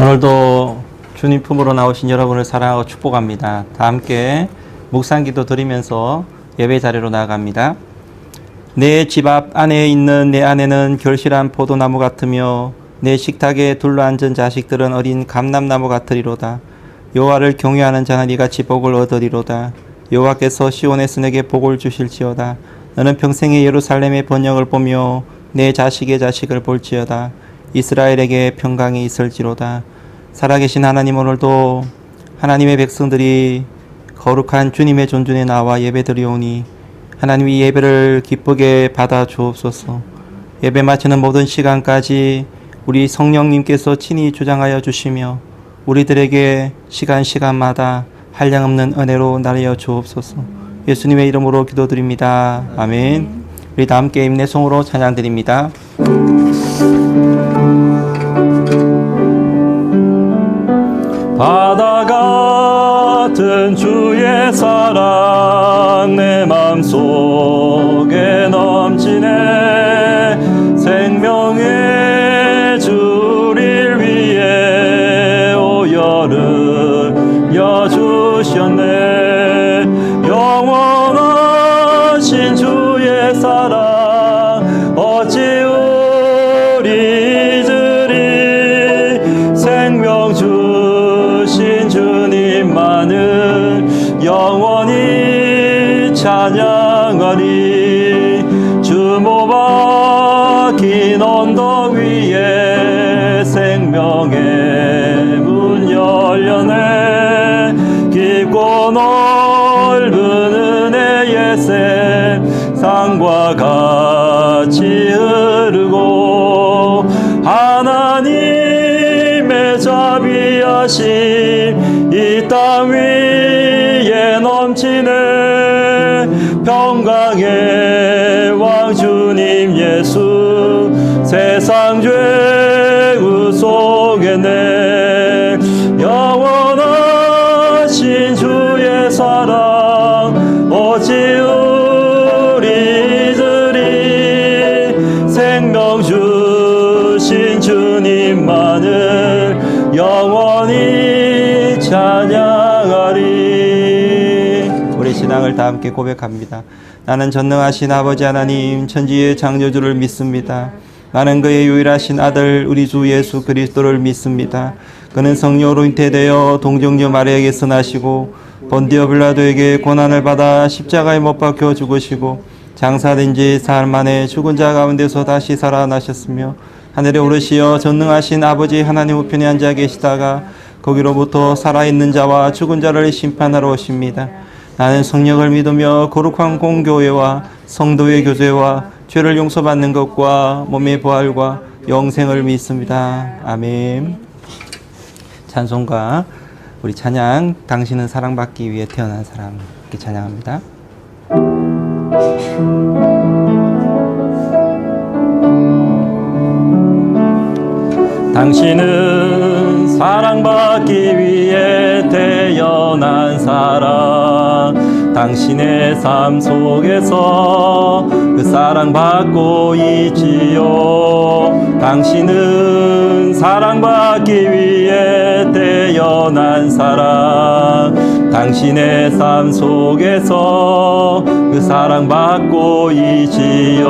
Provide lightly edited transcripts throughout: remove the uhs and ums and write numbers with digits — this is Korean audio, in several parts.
오늘도 주님 품으로 나오신 여러분을 사랑하고 축복합니다. 다 함께 묵상기도 드리면서 예배 자리로 나아갑니다. 내 집 앞 안에 있는 내 아내는 결실한 포도나무 같으며 내 식탁에 둘러앉은 자식들은 어린 감람나무 같으리로다. 여호와를 경외하는 자는 이같이 복을 얻으리로다. 여호와께서 시온에서 내게 복을 주실지어다. 너는 평생에 예루살렘의 번영을 보며 내 자식의 자식을 볼지어다. 이스라엘에게 평강이 있을지로다. 살아계신 하나님, 오늘도 하나님의 백성들이 거룩한 주님의 존중에 나와 예배드리오니 하나님 이 예배를 기쁘게 받아 주옵소서. 예배 마치는 모든 시간까지 우리 성령님께서 친히 주장하여 주시며 우리들에게 시간마다 한량없는 은혜로 나려 주옵소서. 예수님의 이름으로 기도드립니다. 아멘. 우리 다 함께 임내송으로 찬양드립니다. 바다 같은 주의 사랑 내 맘속에 넘치네. 생명의 주를 위해 오열을 여주셨네. 영원하신 주의 사랑 어찌 우리 잊으리. 생명 주신 주님만을 영원히 찬양하리. 주모 박힌 언덕 위에 생명의 문 열려네. 깊고 넓은 은혜의 샘 상과 같이 흐르고 하나님의 자비하심 이 땅 위에 넘치네. 평강의 왕 주님 예수 세상 죄우 속에 내 영원하신 주의 사랑 어찌 우리 잊으리. 생명 주신 주님만을 영원히 찬양하리. 우리 신앙을 다 함께 고백합니다. 나는 전능하신 아버지 하나님 천지의 창조주를 믿습니다. 나는 그의 유일하신 아들 우리 주 예수 그리스도를 믿습니다. 그는 성령으로 잉태되어 동정녀 마리아에게서 나시고 본디오 빌라도에게 고난을 받아 십자가에 못 박혀 죽으시고 장사된 지 사흘 만에 죽은 자 가운데서 다시 살아나셨으며 하늘에 오르시어 전능하신 아버지 하나님 우편에 앉아 계시다가 거기로부터 살아있는 자와 죽은 자를 심판하러 오십니다. 나는 성령을 믿으며 거룩한 공교회와 성도의 교제와 죄를 용서받는 것과 몸의 부활과 영생을 믿습니다. 아멘. 찬송가 우리 찬양 당신은 사랑받기 위해 태어난 사람 이렇게 찬양합니다. 당신은 사랑받기 위해 태어난 사람. 당신의 삶 속에서 그 사랑받고 있지요. 당신은 사랑받기 위해 태어난 사람. 당신의 삶 속에서 그 사랑받고 있지요.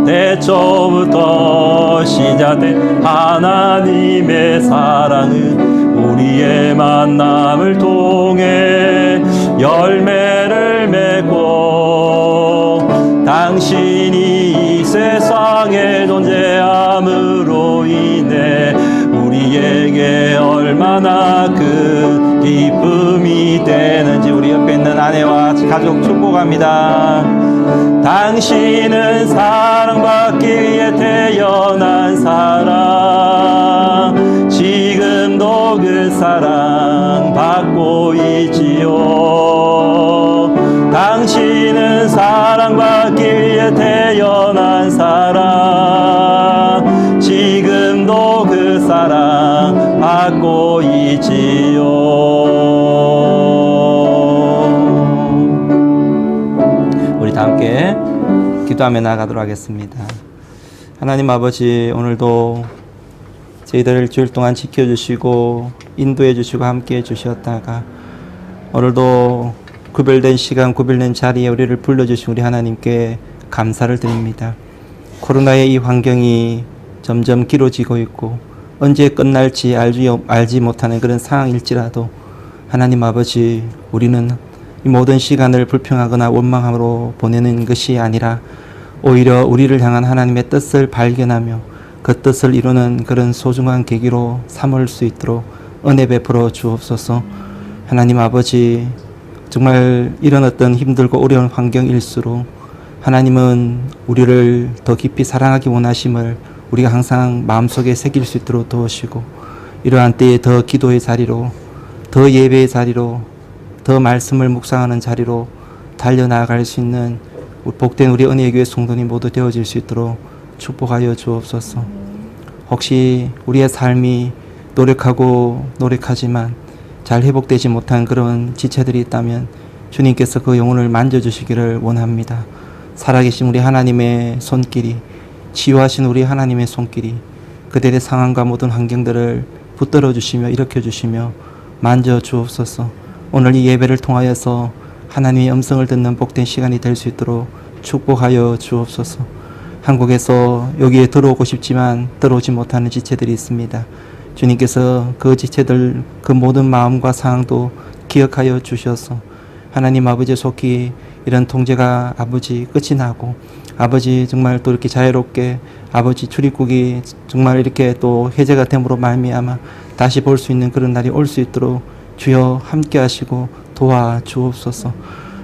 태초부터 시작된 하나님의 사랑은 우리의 만남을 통해 열매를 맺고 당신이 이 세상에 존재함으로 인해 우리에게 얼마나 큰 기쁨이 되는지 우리 옆에 있는 아내와 가족 축복합니다. 당신은 사랑받기 위해 태어난 사람. 지금도 그 사랑 받고 있지요. 당신은 사랑받기 위해 태어난 사람. 지금도 그 사랑 받고 있지요. 우리 다 함께 기도하며 나아가도록 하겠습니다. 하나님 아버지, 오늘도 저희들을 주일 동안 지켜주시고 인도해 주시고 함께 해 주셨다가 오늘도 구별된 시간, 구별된 자리에 우리를 불러주신 우리 하나님께 감사를 드립니다. 코로나의 이 환경이 점점 길어지고 있고 언제 끝날지 알지 못하는 그런 상황일지라도 하나님 아버지, 우리는 이 모든 시간을 불평하거나 원망함으로 보내는 것이 아니라 오히려 우리를 향한 하나님의 뜻을 발견하며 그 뜻을 이루는 그런 소중한 계기로 삼을 수 있도록 은혜 베풀어 주옵소서. 하나님 아버지, 정말 이런 어떤 힘들고 어려운 환경일수록 하나님은 우리를 더 깊이 사랑하기 원하심을 우리가 항상 마음속에 새길 수 있도록 도우시고, 이러한 때에 더 기도의 자리로, 더 예배의 자리로, 더 말씀을 묵상하는 자리로 달려나갈 수 있는 복된 우리 은혜의 교회 성도님 모두 되어질 수 있도록 축복하여 주옵소서. 혹시 우리의 삶이 노력하지만 잘 회복되지 못한 그런 지체들이 있다면 주님께서 그 영혼을 만져주시기를 원합니다. 살아계신 우리 하나님의 손길이, 치유하신 우리 하나님의 손길이 그들의 상황과 모든 환경들을 붙들어 주시며 일으켜 주시며 만져 주옵소서. 오늘 이 예배를 통하여서 하나님의 음성을 듣는 복된 시간이 될 수 있도록 축복하여 주옵소서. 한국에서 여기에 들어오고 싶지만 들어오지 못하는 지체들이 있습니다. 주님께서 그 지체들 그 모든 마음과 상황도 기억하여 주셔서 하나님 아버지 속히 이런 통제가 아버지 끝이 나고 아버지 정말 또 이렇게 자유롭게 아버지 출입국이 정말 이렇게 또 해제가 됨으로 말미암아 다시 볼 수 있는 그런 날이 올 수 있도록 주여 함께 하시고 도와 주옵소서.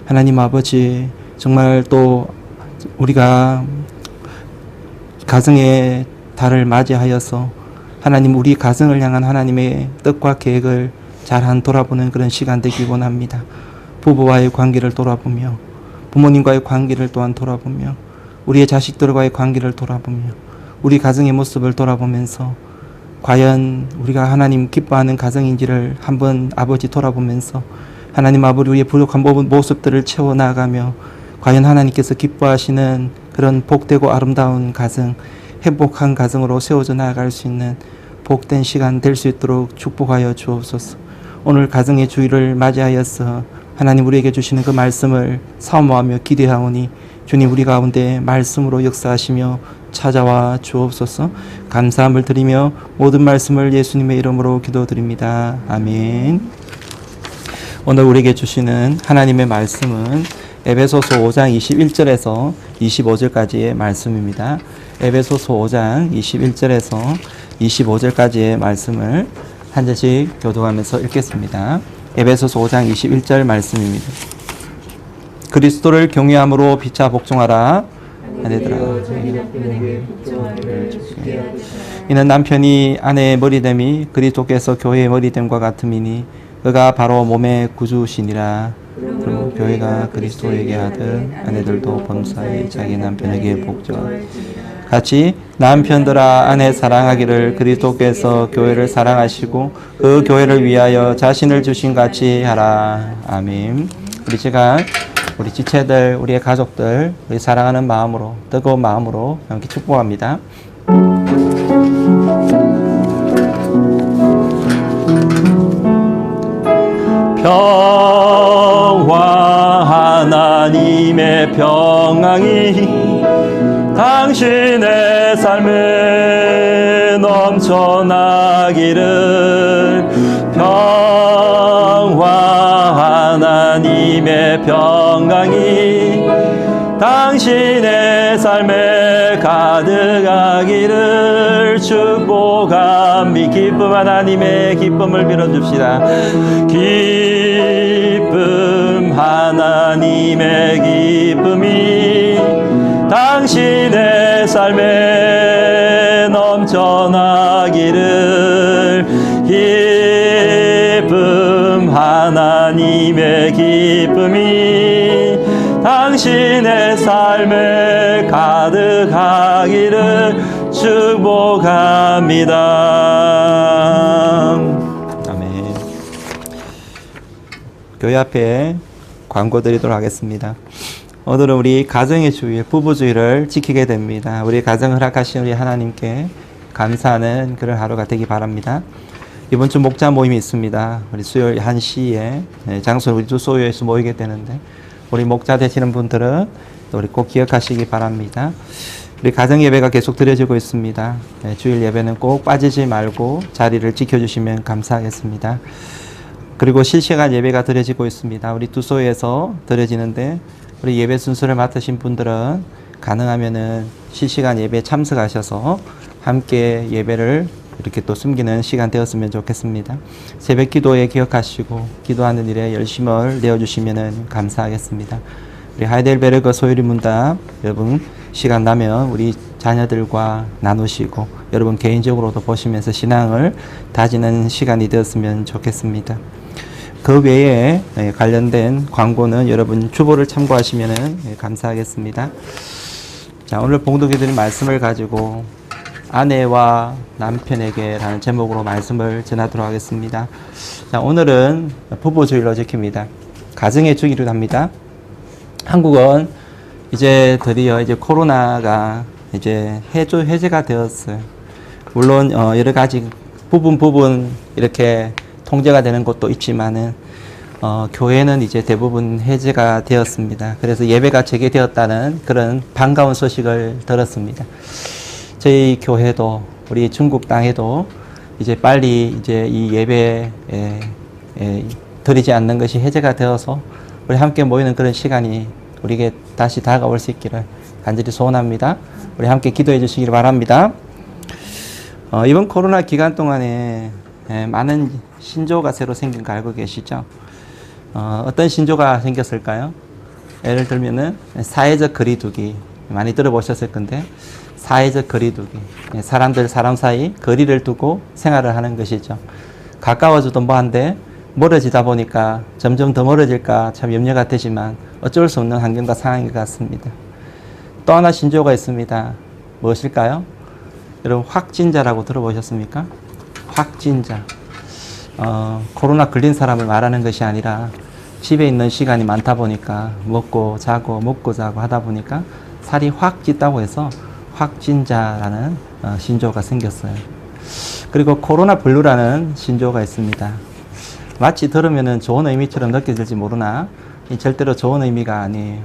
하나님 아버지, 정말 또 우리가 가정의 달을 맞이하여서 하나님 우리 가정을 향한 하나님의 뜻과 계획을 잘 돌아보는 그런 시간 되기 원합니다. 부부와의 관계를 돌아보며 부모님과의 관계를 또한 돌아보며 우리의 자식들과의 관계를 돌아보며 우리 가정의 모습을 돌아보면서 과연 우리가 하나님 기뻐하는 가정인지를 한번 아버지 돌아보면서 하나님 아버지 우리의 부족한 모습들을 채워나가며 과연 하나님께서 기뻐하시는 그런 복되고 아름다운 가정, 행복한 가정으로 세워져 나아갈 수 있는 복된 시간 될 수 있도록 축복하여 주옵소서. 오늘 가정의 주일을 맞이하여서 하나님 우리에게 주시는 그 말씀을 사모하며 기대하오니 주님 우리 가운데 말씀으로 역사하시며 찾아와 주옵소서. 감사함을 드리며 모든 말씀을 예수님의 이름으로 기도드립니다. 아멘. 오늘 우리에게 주시는 하나님의 말씀은 에베소서 5장 21절에서 25절까지의 말씀입니다. 에베소서 5장 21절에서 25절까지의 말씀을 한 절씩 교독하면서 읽겠습니다. 에베소서 5장 21절 말씀입니다. 그리스도를 경외함으로 피차 복종하라. 아내들아, 이는 남편이 아내의 머리됨이 그리스도께서 교회의 머리됨과 같음이니 그가 바로 몸의 구주시니라. 그러므로 교회가 그리스도에게 하듯 아내들도 범사에 자기 남편에게 복종하라. 같이 남편들아 아내 사랑하기를 그리스도께서 교회를 사랑하시고 그 교회를 위하여 자신을 주신 같이 하라. 아멘. 우리 시간 우리 지체들, 우리의 가족들, 우리 사랑하는 마음으로, 뜨거운 마음으로 함께 축복합니다. 평화, 하나님의 평강이 당신의 삶에 넘쳐나기를. 평화, 하나님의 평강이 당신의 삶에 가득하기를 축복합니다. 기쁨, 하나님의 기쁨을 빌어줍시다. 기쁨, 하나님의 기쁨이 당신의 삶에 넘쳐나기를. 기쁨, 하나님의 기쁨이 당신의 삶에 가득하기를 축복합니다. 아멘. 교회 앞에 광고 드리도록 하겠습니다. 오늘은 우리 가정의 주일, 부부주의를 지키게 됩니다. 우리 가정 허락하신 우리 하나님께 감사하는 그런 하루가 되기 바랍니다. 이번 주 목자 모임이 있습니다. 우리 수요일 1시에 장소는 우리 주소유에서 모이게 되는데 우리 목자 되시는 분들은 또 우리 꼭 기억하시기 바랍니다. 우리 가정 예배가 계속 드려지고 있습니다. 주일 예배는 꼭 빠지지 말고 자리를 지켜주시면 감사하겠습니다. 그리고 실시간 예배가 드려지고 있습니다. 우리 두소에서 드려지는데 우리 예배 순서를 맡으신 분들은 가능하면은 실시간 예배에 참석하셔서 함께 예배를 이렇게 또 숨기는 시간 되었으면 좋겠습니다. 새벽 기도에 기억하시고 기도하는 일에 열심을 내어주시면 감사하겠습니다. 우리 하이델베르그 소유리 문답 여러분 시간 나면 우리 자녀들과 나누시고 여러분 개인적으로도 보시면서 신앙을 다지는 시간이 되었으면 좋겠습니다. 그 외에 관련된 광고는 여러분 주보를 참고하시면 감사하겠습니다. 자, 오늘 봉독해 드린 말씀을 가지고 아내와 남편에게 라는 제목으로 말씀을 전하도록 하겠습니다. 자, 오늘은 부부주일로 지킵니다. 가정의 주기로 합니다. 한국은 이제 드디어 이제 코로나가 이제 해제가 되었어요. 물론 여러 가지 부분 이렇게 통제가 되는 곳도 있지만은 교회는 이제 대부분 해제가 되었습니다. 그래서 예배가 재개되었다는 그런 반가운 소식을 들었습니다. 저희 교회도 우리 중국 땅에도 이제 빨리 이제 이 예배에 드리지 않는 것이 해제가 되어서 우리 함께 모이는 그런 시간이 우리에게 다시 다가올 수 있기를 간절히 소원합니다. 우리 함께 기도해 주시기를 바랍니다. 이번 코로나 기간 동안에 많은 신조어가 새로 생긴 거 알고 계시죠? 어떤 신조어가 생겼을까요? 예를 들면은 사회적 거리두기 많이 들어보셨을 건데 사회적 거리두기 사람 사이 거리를 두고 생활을 하는 것이죠. 가까워져도 뭐한데 멀어지다 보니까 점점 더 멀어질까 참 염려가 되지만 어쩔 수 없는 환경과 상황인 것 같습니다. 또 하나 신조어가 있습니다. 무엇일까요? 여러분 확진자라고 들어보셨습니까? 확진자. 코로나 걸린 사람을 말하는 것이 아니라 집에 있는 시간이 많다 보니까 먹고 자고 하다 보니까 살이 확 찐다고 해서 확진자라는 신조어가 생겼어요. 그리고 코로나 블루라는 신조어가 있습니다. 마치 들으면 좋은 의미처럼 느껴질지 모르나 절대로 좋은 의미가 아니에요.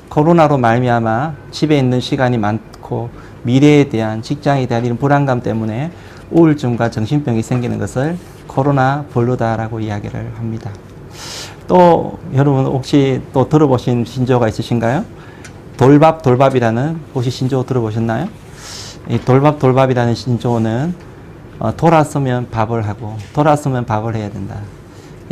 코로나로 말미암아 집에 있는 시간이 많고 미래에 대한 직장에 대한 이런 불안감 때문에 우울증과 정신병이 생기는 것을 코로나 블루다라고 이야기를 합니다. 또 여러분 혹시 또 들어보신 신조어가 있으신가요? 돌밥이라는 혹시 신조어 들어보셨나요? 이 돌밥이라는 신조어는 돌았으면 밥을 하고 돌았으면 밥을 해야 된다.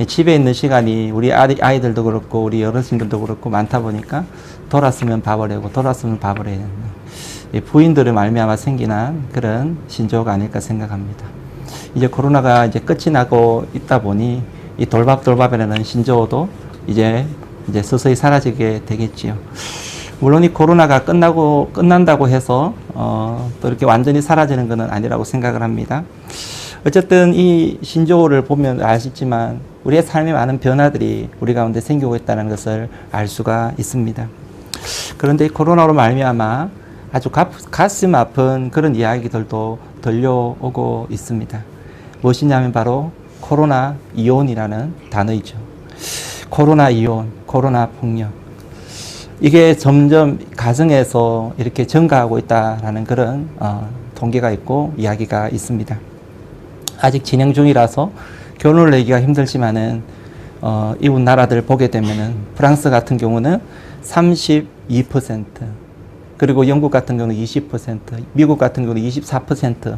집에 있는 시간이 우리 아이들도 그렇고 우리 어르신들도 그렇고 많다 보니까 돌았으면 밥을 하고 돌았으면 밥을 해야 된다. 부인들을 말미암아 생기는 그런 신조어가 아닐까 생각합니다. 이제 코로나가 이제 끝이 나고 있다 보니 이 돌밥이라는 신조어도 이제 서서히 사라지게 되겠지요. 물론 이 코로나가 끝난다고 해서 또 이렇게 완전히 사라지는 것은 아니라고 생각을 합니다. 어쨌든 이 신조어를 보면 아시지만 우리의 삶에 많은 변화들이 우리 가운데 생기고 있다는 것을 알 수가 있습니다. 그런데 이 코로나로 말미암아 아주 가슴 아픈 그런 이야기들도 들려오고 있습니다. 무엇이냐면 바로 코로나 이혼이라는 단어이죠. 코로나 이혼, 코로나 폭력. 이게 점점 가정에서 이렇게 증가하고 있다라는 그런 통계가 있고 이야기가 있습니다. 아직 진행 중이라서 결론을 내기가 힘들지만은 이웃 나라들 보게 되면은 프랑스 같은 경우는 32%, 그리고 영국 같은 경우는 20%, 미국 같은 경우는 24%,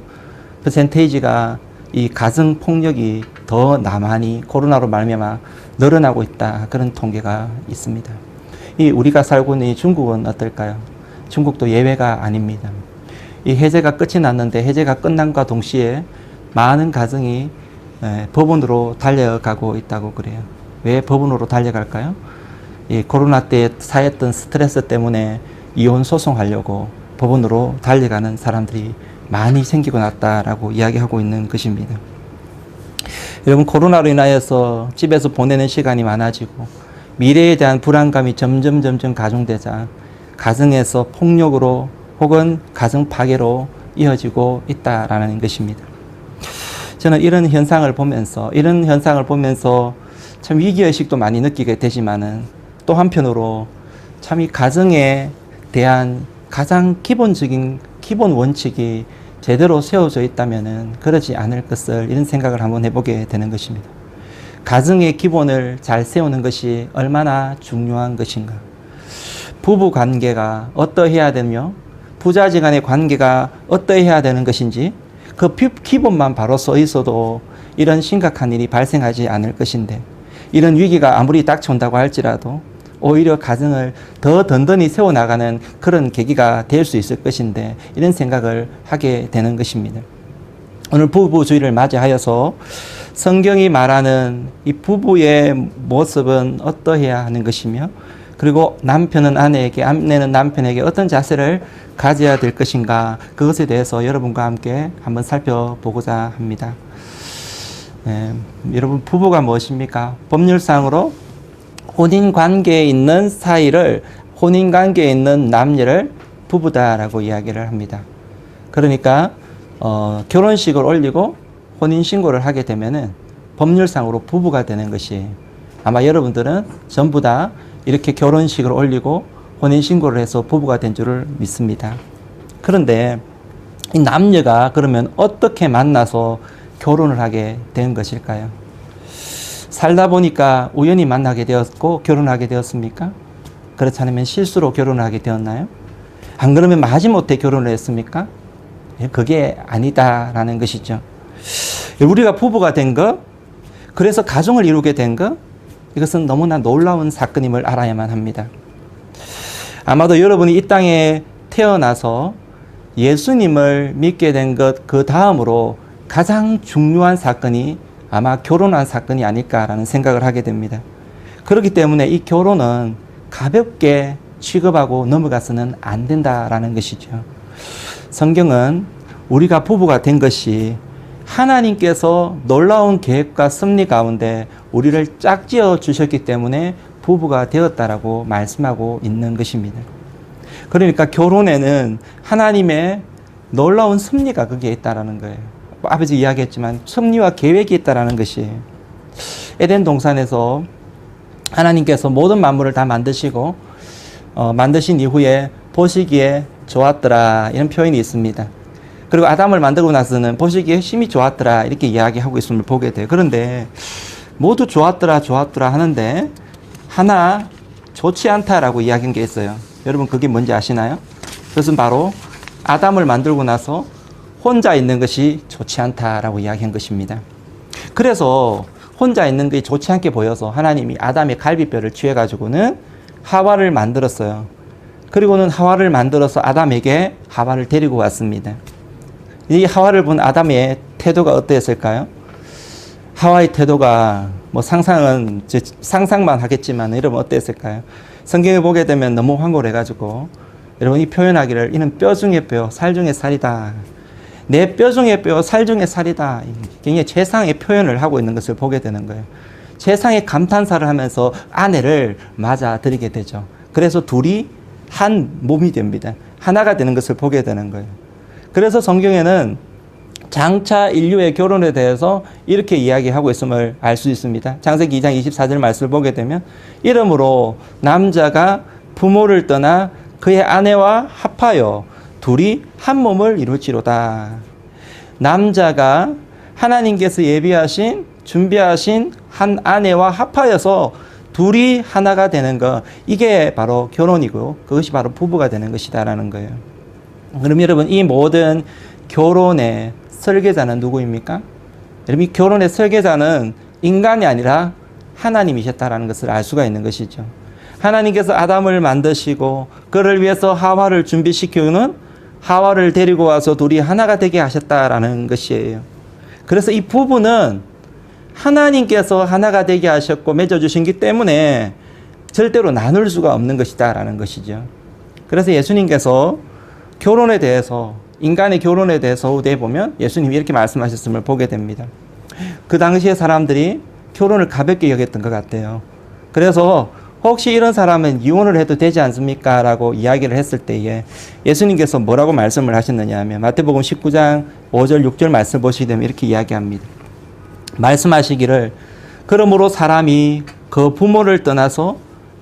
퍼센테이지가 이 가정 폭력이 더 많이 코로나로 말미암아 늘어나고 있다, 그런 통계가 있습니다. 이 우리가 살고 있는 이 중국은 어떨까요? 중국도 예외가 아닙니다. 이 해제가 끝이 났는데 해제가 끝난과 동시에 많은 가정이 법원으로 달려가고 있다고 그래요. 왜 법원으로 달려갈까요? 이 코로나 때 쌓였던 스트레스 때문에 이혼 소송하려고 법원으로 달려가는 사람들이 많이 생기고 났다라고 이야기하고 있는 것입니다. 여러분 코로나로 인하여서 집에서 보내는 시간이 많아지고 미래에 대한 불안감이 점점 가중되자 가정에서 폭력으로 혹은 가정 파괴로 이어지고 있다라는 것입니다. 저는 이런 현상을 보면서 참 위기의식도 많이 느끼게 되지만은 또 한편으로 참 이 가정에 대한 가장 기본적인 기본 원칙이 제대로 세워져 있다면은 그러지 않을 것을 이런 생각을 한번 해보게 되는 것입니다. 가정의 기본을 잘 세우는 것이 얼마나 중요한 것인가. 부부 관계가 어떠해야 되며 부자지간의 관계가 어떠해야 되는 것인지 그 기본만 바로 써 있어도 이런 심각한 일이 발생하지 않을 것인데 이런 위기가 아무리 닥쳐온다고 할지라도 오히려 가정을 더 든든히 세워나가는 그런 계기가 될 수 있을 것인데 이런 생각을 하게 되는 것입니다. 오늘 부부주의를 맞이하여서 성경이 말하는 이 부부의 모습은 어떠해야 하는 것이며 그리고 남편은 아내에게, 아내는 남편에게 어떤 자세를 가져야 될 것인가 그것에 대해서 여러분과 함께 한번 살펴보고자 합니다. 여러분 부부가 무엇입니까? 법률상으로 혼인관계에 있는 사이를 혼인관계에 있는 남녀를 부부다라고 이야기를 합니다. 그러니까 결혼식을 올리고 혼인신고를 하게 되면은 법률상으로 부부가 되는 것이 아마 여러분들은 전부 다 이렇게 결혼식을 올리고 혼인신고를 해서 부부가 된 줄을 믿습니다. 그런데 이 남녀가 그러면 어떻게 만나서 결혼을 하게 된 것일까요? 살다 보니까 우연히 만나게 되었고 결혼하게 되었습니까? 그렇지 않으면 실수로 결혼하게 되었나요? 안 그러면 마지못해 결혼을 했습니까? 그게 아니다라는 것이죠. 우리가 부부가 된 것, 그래서 가정을 이루게 된 것, 이것은 너무나 놀라운 사건임을 알아야만 합니다. 아마도 여러분이 이 땅에 태어나서 예수님을 믿게 된 것, 그 다음으로 가장 중요한 사건이 아마 결혼한 사건이 아닐까라는 생각을 하게 됩니다. 그렇기 때문에 이 결혼은 가볍게 취급하고 넘어가서는 안 된다라는 것이죠. 성경은 우리가 부부가 된 것이 하나님께서 놀라운 계획과 섭리 가운데 우리를 짝지어 주셨기 때문에 부부가 되었다라고 말씀하고 있는 것입니다. 그러니까 결혼에는 하나님의 놀라운 섭리가 거기에 있다라는 거예요. 아버지 이야기했지만 섭리와 계획이 있다라는 것이 에덴 동산에서 하나님께서 모든 만물을 다 만드시고 만드신 이후에 보시기에 좋았더라 이런 표현이 있습니다. 그리고 아담을 만들고 나서는 보시기에 심히 좋았더라 이렇게 이야기하고 있음을 보게 돼요. 그런데 모두 좋았더라 하는데 하나 좋지 않다라고 이야기한 게 있어요. 여러분 그게 뭔지 아시나요? 그것은 바로 아담을 만들고 나서 혼자 있는 것이 좋지 않다라고 이야기한 것입니다. 그래서 혼자 있는 게 좋지 않게 보여서 하나님이 아담의 갈비뼈를 취해가지고는 하와를 만들었어요. 그리고는 하와를 만들어서 아담에게 하와를 데리고 왔습니다. 이 하와를 본 아담의 태도가 어땠을까요? 하와의 태도가 뭐 상상만 하겠지만 여러분 어땠을까요? 성경을 보게 되면 너무 황홀해가지고 여러분이 표현하기를 이는 뼈 중에 뼈, 살 중에 살이다. 내 뼈 중에 뼈, 살 중에 살이다. 굉장히 최상의 표현을 하고 있는 것을 보게 되는 거예요. 최상의 감탄사를 하면서 아내를 맞아들이게 되죠. 그래서 둘이 한 몸이 됩니다. 하나가 되는 것을 보게 되는 거예요. 그래서 성경에는 장차 인류의 결혼에 대해서 이렇게 이야기하고 있음을 알 수 있습니다. 창세기 2장 24절 말씀을 보게 되면 이러므로 남자가 부모를 떠나 그의 아내와 합하여 둘이 한 몸을 이룰지로다. 남자가 하나님께서 예비하신 준비하신 한 아내와 합하여서 둘이 하나가 되는 것, 이게 바로 결혼이고 그것이 바로 부부가 되는 것이다라는 거예요. 그럼 여러분 이 모든 결혼의 설계자는 누구입니까? 여러분 이 결혼의 설계자는 인간이 아니라 하나님이셨다라는 것을 알 수가 있는 것이죠. 하나님께서 아담을 만드시고 그를 위해서 하와를 준비시키는 하와를 데리고 와서 둘이 하나가 되게 하셨다라는 것이에요. 그래서 이 부부는 하나님께서 하나가 되게 하셨고 맺어주신기 때문에 절대로 나눌 수가 없는 것이다라는 것이죠. 그래서 예수님께서 결혼에 대해서 인간의 결혼에 대해서 후대에 보면 예수님이 이렇게 말씀하셨음을 보게 됩니다. 그 당시에 사람들이 결혼을 가볍게 여겼던 것 같아요. 그래서 혹시 이런 사람은 이혼을 해도 되지 않습니까? 라고 이야기를 했을 때에 예수님께서 뭐라고 말씀을 하셨느냐 하면 마태복음 19장 5절 6절 말씀 보시게 되면 이렇게 이야기합니다. 말씀하시기를 그러므로 사람이 그 부모를 떠나서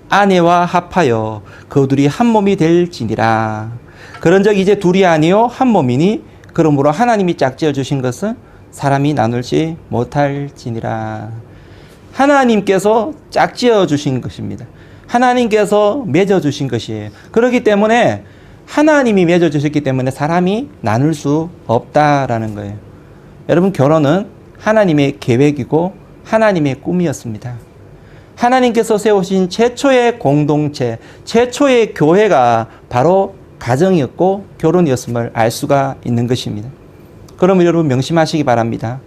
아내와 합하여 그 둘이 한 몸이 될지니라. 그런즉 이제 둘이 아니요 한 몸이니 그러므로 하나님이 짝지어 주신 것은 사람이 나눌지 못할지니라. 하나님께서 짝지어 주신 것입니다. 하나님께서 맺어 주신 것이에요. 그렇기 때문에 하나님이 맺어 주셨기 때문에 사람이 나눌 수 없다라는 거예요. 여러분, 결혼은 하나님의 계획이고 하나님의 꿈이었습니다. 하나님께서 세우신 최초의 공동체, 최초의 교회가 바로 가정이었고 결혼이었음을 알 수가 있는 것입니다. 그러면 여러분 명심하시기 바랍니다.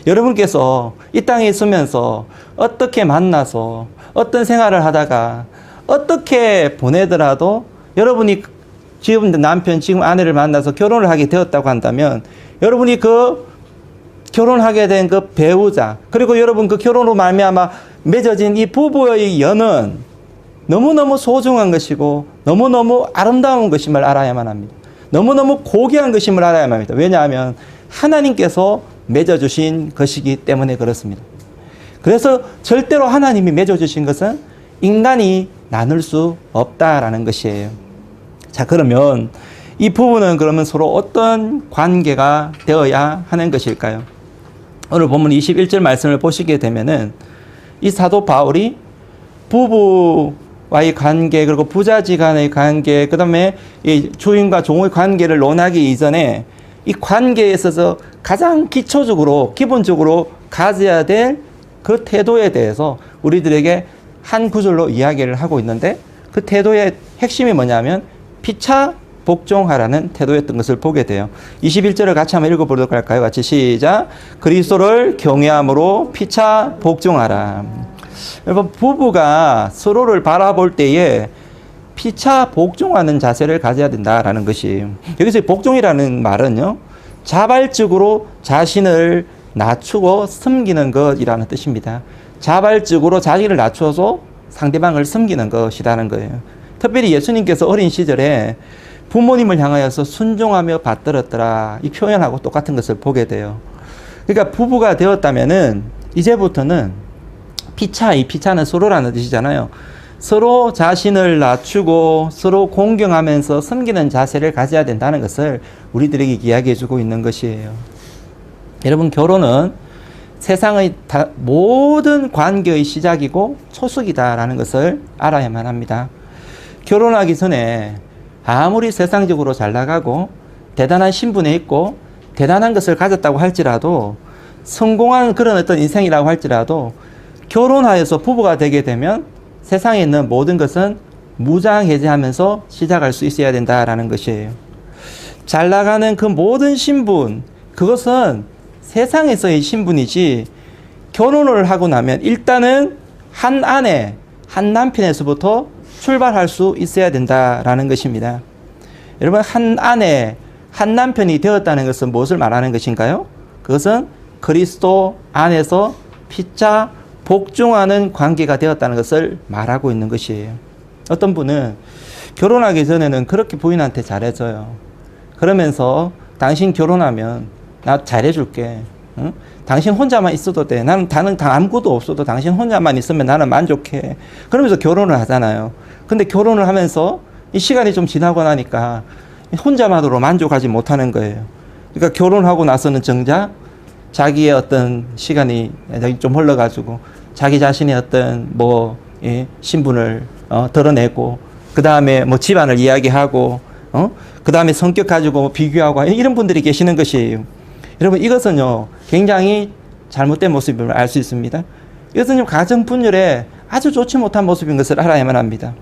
여러분께서 이 땅에 있으면서 어떻게 만나서 어떤 생활을 하다가 어떻게 보내더라도 여러분이 지금 남편, 지금 아내를 만나서 결혼을 하게 되었다고 한다면 여러분이 그 결혼하게 된 그 배우자, 그리고 여러분 그 결혼으로 말미암아 맺어진 이 부부의 연은 너무너무 소중한 것이고 너무너무 아름다운 것임을 알아야만 합니다. 너무너무 고귀한 것임을 알아야만 합니다. 왜냐하면 하나님께서 맺어주신 것이기 때문에 그렇습니다. 그래서 절대로 하나님이 맺어주신 것은 인간이 나눌 수 없다라는 것이에요. 자, 그러면 이 부부는 그러면 서로 어떤 관계가 되어야 하는 것일까요? 오늘 본문 21절 말씀을 보시게 되면은 이 사도 바울이 부부와의 관계, 그리고 부자지간의 관계, 그 다음에 이 주인과 종의 관계를 논하기 이전에 이 관계에 있어서 가장 기초적으로, 기본적으로 가져야 될 그 태도에 대해서 우리들에게 한 구절로 이야기를 하고 있는데 그 태도의 핵심이 뭐냐면 피차 복종하라는 태도였던 것을 보게 돼요. 21절을 같이 한번 읽어보도록 할까요? 같이 시작. 그리스도를 경외함으로 피차 복종하라. 여러분, 부부가 서로를 바라볼 때에 피차 복종하는 자세를 가져야 된다라는 것이, 여기서 복종이라는 말은요, 자발적으로 자신을 낮추고 섬기는 것이라는 뜻입니다. 자발적으로 자기를 낮춰서 상대방을 섬기는 것이라는 거예요. 특별히 예수님께서 어린 시절에 부모님을 향하여서 순종하며 받들었더라, 이 표현하고 똑같은 것을 보게 돼요. 그러니까 부부가 되었다면은 이제부터는 피차, 이 피차는 서로라는 뜻이잖아요. 서로 자신을 낮추고 서로 공경하면서 섬기는 자세를 가져야 된다는 것을 우리들에게 이야기해 주고 있는 것이에요. 여러분, 결혼은 세상의 모든 관계의 시작이고 초석이다라는 것을 알아야만 합니다. 결혼하기 전에 아무리 세상적으로 잘 나가고 대단한 신분에 있고 대단한 것을 가졌다고 할지라도, 성공한 그런 어떤 인생이라고 할지라도 결혼하여서 부부가 되게 되면 세상에 있는 모든 것은 무장해제하면서 시작할 수 있어야 된다라는 것이에요. 잘 나가는 그 모든 신분, 그것은 세상에서의 신분이지, 결혼을 하고 나면 일단은 한 아내, 한 남편에서부터 출발할 수 있어야 된다라는 것입니다. 여러분, 한 아내, 한 남편이 되었다는 것은 무엇을 말하는 것인가요? 그것은 그리스도 안에서 피차 복종하는 관계가 되었다는 것을 말하고 있는 것이에요. 어떤 분은 결혼하기 전에는 그렇게 부인한테 잘해줘요. 그러면서 당신 결혼하면 나 잘해줄게. 응? 당신 혼자만 있어도 돼. 나는 아무것도 없어도 당신 혼자만 있으면 나는 만족해. 그러면서 결혼을 하잖아요. 근데 결혼을 하면서 이 시간이 좀 지나고 나니까 혼자만으로 만족하지 못하는 거예요. 그러니까 결혼하고 나서는 정작 자기의 어떤 시간이 좀 흘러가지고 자기 자신의 어떤 신분을 드러내고, 그 다음에 집안을 이야기하고, 그 다음에 성격 가지고 비교하고 이런 분들이 계시는 것이에요. 여러분, 이것은요 굉장히 잘못된 모습임을 알 수 있습니다. 이것은 가정 분열에 아주 좋지 못한 모습인 것을 알아야만 합니다.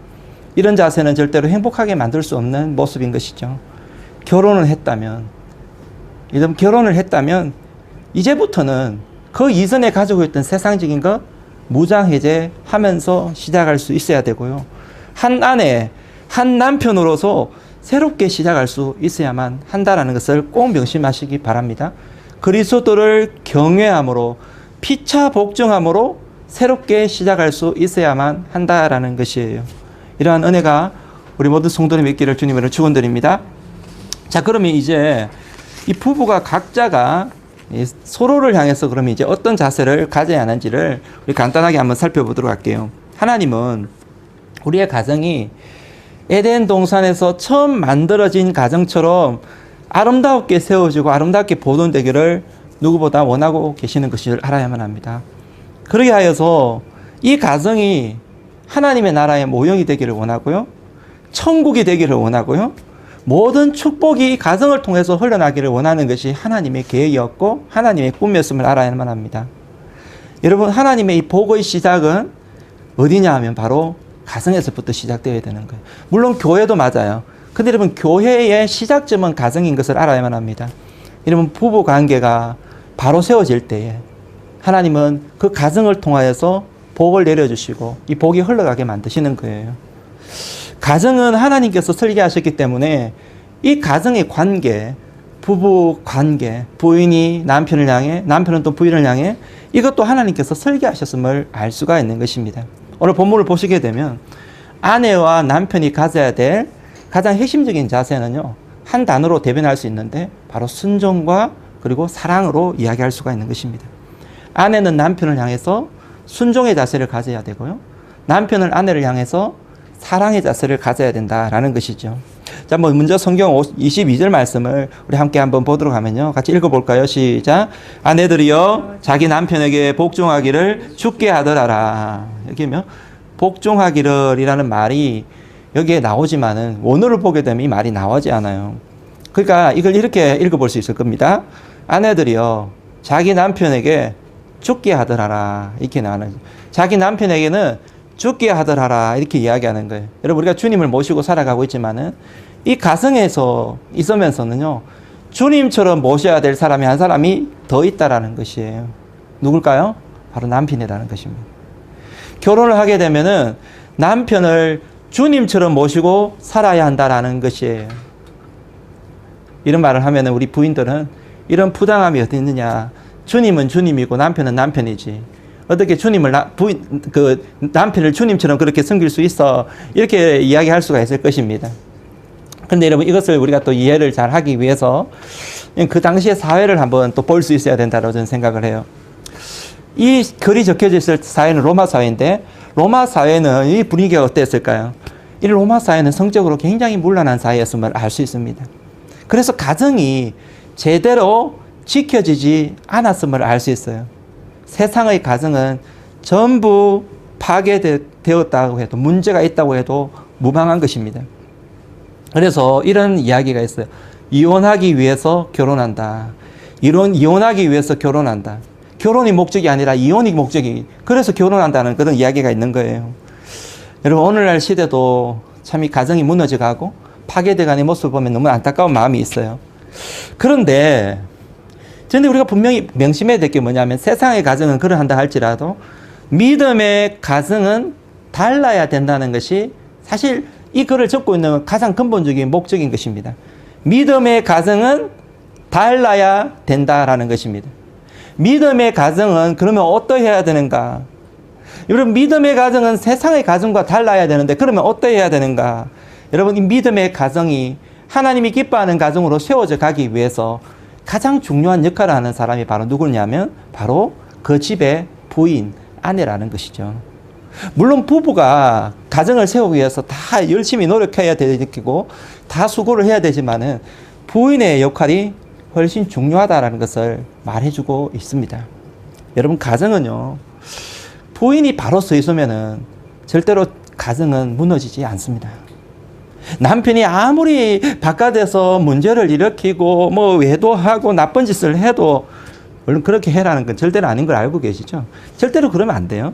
이런 자세는 절대로 행복하게 만들 수 없는 모습인 것이죠. 결혼을 했다면 이제부터는 그 이전에 가지고 있던 세상적인 것 무장해제하면서 시작할 수 있어야 되고요. 한 아내, 한 남편으로서 새롭게 시작할 수 있어야만 한다는 것을 꼭 명심하시기 바랍니다. 그리스도를 경외함으로, 피차 복종함으로 새롭게 시작할 수 있어야만 한다라는 것이에요. 이러한 은혜가 우리 모든 성도님의 있기를 주님으로 축원드립니다. 자, 그러면 이제 이 부부가 각자가 서로를 향해서 그러면 이제 어떤 자세를 가져야 하는지를 우리 간단하게 한번 살펴보도록 할게요. 하나님은 우리의 가정이 에덴 동산에서 처음 만들어진 가정처럼 아름답게 세워지고 아름답게 보존되기를 누구보다 원하고 계시는 것을 알아야만 합니다. 그러게 하여서 이 가정이 하나님의 나라의 모형이 되기를 원하고요. 천국이 되기를 원하고요. 모든 축복이 가정을 통해서 흘러나기를 원하는 것이 하나님의 계획이었고 하나님의 꿈이었음을 알아야만 합니다. 여러분, 하나님의 이 복의 시작은 어디냐 하면 바로 가정에서부터 시작되어야 되는 거예요. 물론 교회도 맞아요. 근데 여러분, 교회의 시작점은 가정인 것을 알아야만 합니다. 여러분, 부부 관계가 바로 세워질 때에 하나님은 그 가정을 통하여서 복을 내려주시고 이 복이 흘러가게 만드시는 거예요. 가정은 하나님께서 설계하셨기 때문에 이 가정의 관계, 부부 관계, 부인이 남편을 향해, 남편은 또 부인을 향해 이것도 하나님께서 설계하셨음을 알 수가 있는 것입니다. 오늘 본문을 보시게 되면 아내와 남편이 가져야 될 가장 핵심적인 자세는요, 한 단어로 대변할 수 있는데 바로 순종과 그리고 사랑으로 이야기할 수가 있는 것입니다. 아내는 남편을 향해서 순종의 자세를 가져야 되고요, 남편은 아내를 향해서 사랑의 자세를 가져야 된다라는 것이죠. 자, 먼저 성경 22절 말씀을 우리 함께 한번 보도록 하면요, 같이 읽어볼까요? 시작. 아내들이여 자기 남편에게 복종하기를 주께 하더라라. 여기면 복종하기를이라는 말이 여기에 나오지만은 원어를 보게 되면 이 말이 나오지 않아요. 그러니까 이걸 이렇게 읽어볼 수 있을 겁니다. 아내들이여 자기 남편에게 주께 하더라라. 이렇게 나오는, 자기 남편에게는 주께 하더라라 이렇게 이야기하는 거예요. 여러분, 우리가 주님을 모시고 살아가고 있지만은 이 가정에서 있으면서는요, 주님처럼 모셔야 될 사람이 한 사람이 더 있다라는 것이에요. 누굴까요? 바로 남편이라는 것입니다. 결혼을 하게 되면은 남편을 주님처럼 모시고 살아야 한다라는 것이에요. 이런 말을 하면은 우리 부인들은 이런 부당함이 어디 있느냐. 주님은 주님이고 남편은 남편이지. 어떻게 주님을 남편을 주님처럼 그렇게 섬길 수 있어? 이렇게 이야기할 수가 있을 것입니다. 근데 여러분, 이것을 우리가 또 이해를 잘 하기 위해서 그 당시의 사회를 한번 또 볼 수 있어야 된다고 저는 생각을 해요. 이 글이 적혀져 있을 사회는 로마 사회인데, 로마 사회는 이 분위기가 어땠을까요? 이 로마 사회는 성적으로 굉장히 문란한 사회였음을 알 수 있습니다. 그래서 가정이 제대로 지켜지지 않았음을 알 수 있어요. 세상의 가정은 전부 파괴되었다고 해도, 문제가 있다고 해도 무방한 것입니다. 그래서 이런 이야기가 있어요. 이혼하기 위해서 결혼한다. 이혼하기 위해서 결혼한다. 결혼이 목적이 아니라 이혼이 목적이, 그래서 결혼한다는 그런 이야기가 있는 거예요. 여러분, 오늘날 시대도 참 이 가정이 무너져가고 파괴돼가는 모습을 보면 너무 안타까운 마음이 있어요. 그런데 우리가 분명히 명심해야 될 게 뭐냐면, 세상의 가정은 그러한다 할지라도 믿음의 가정은 달라야 된다는 것이 사실 이 글을 적고 있는 가장 근본적인 목적인 것입니다. 믿음의 가정은 달라야 된다라는 것입니다. 믿음의 가정은 그러면 어떠해야 되는가? 여러분, 믿음의 가정은 세상의 가정과 달라야 되는데 그러면 어떠해야 되는가? 여러분, 이 믿음의 가정이 하나님이 기뻐하는 가정으로 세워져 가기 위해서 가장 중요한 역할을 하는 사람이 바로 누구냐면 바로 그 집의 부인, 아내라는 것이죠. 물론 부부가 가정을 세우기 위해서 다 열심히 노력해야 되고 다 수고를 해야 되지만은 부인의 역할이 훨씬 중요하다는 것을 말해주고 있습니다. 여러분, 가정은요, 부인이 바로 서 있으면은 절대로 가정은 무너지지 않습니다. 남편이 아무리 바깥에서 문제를 일으키고 뭐 외도하고 나쁜 짓을 해도, 물론 그렇게 해라는 건 절대로 아닌 걸 알고 계시죠? 절대로 그러면 안 돼요.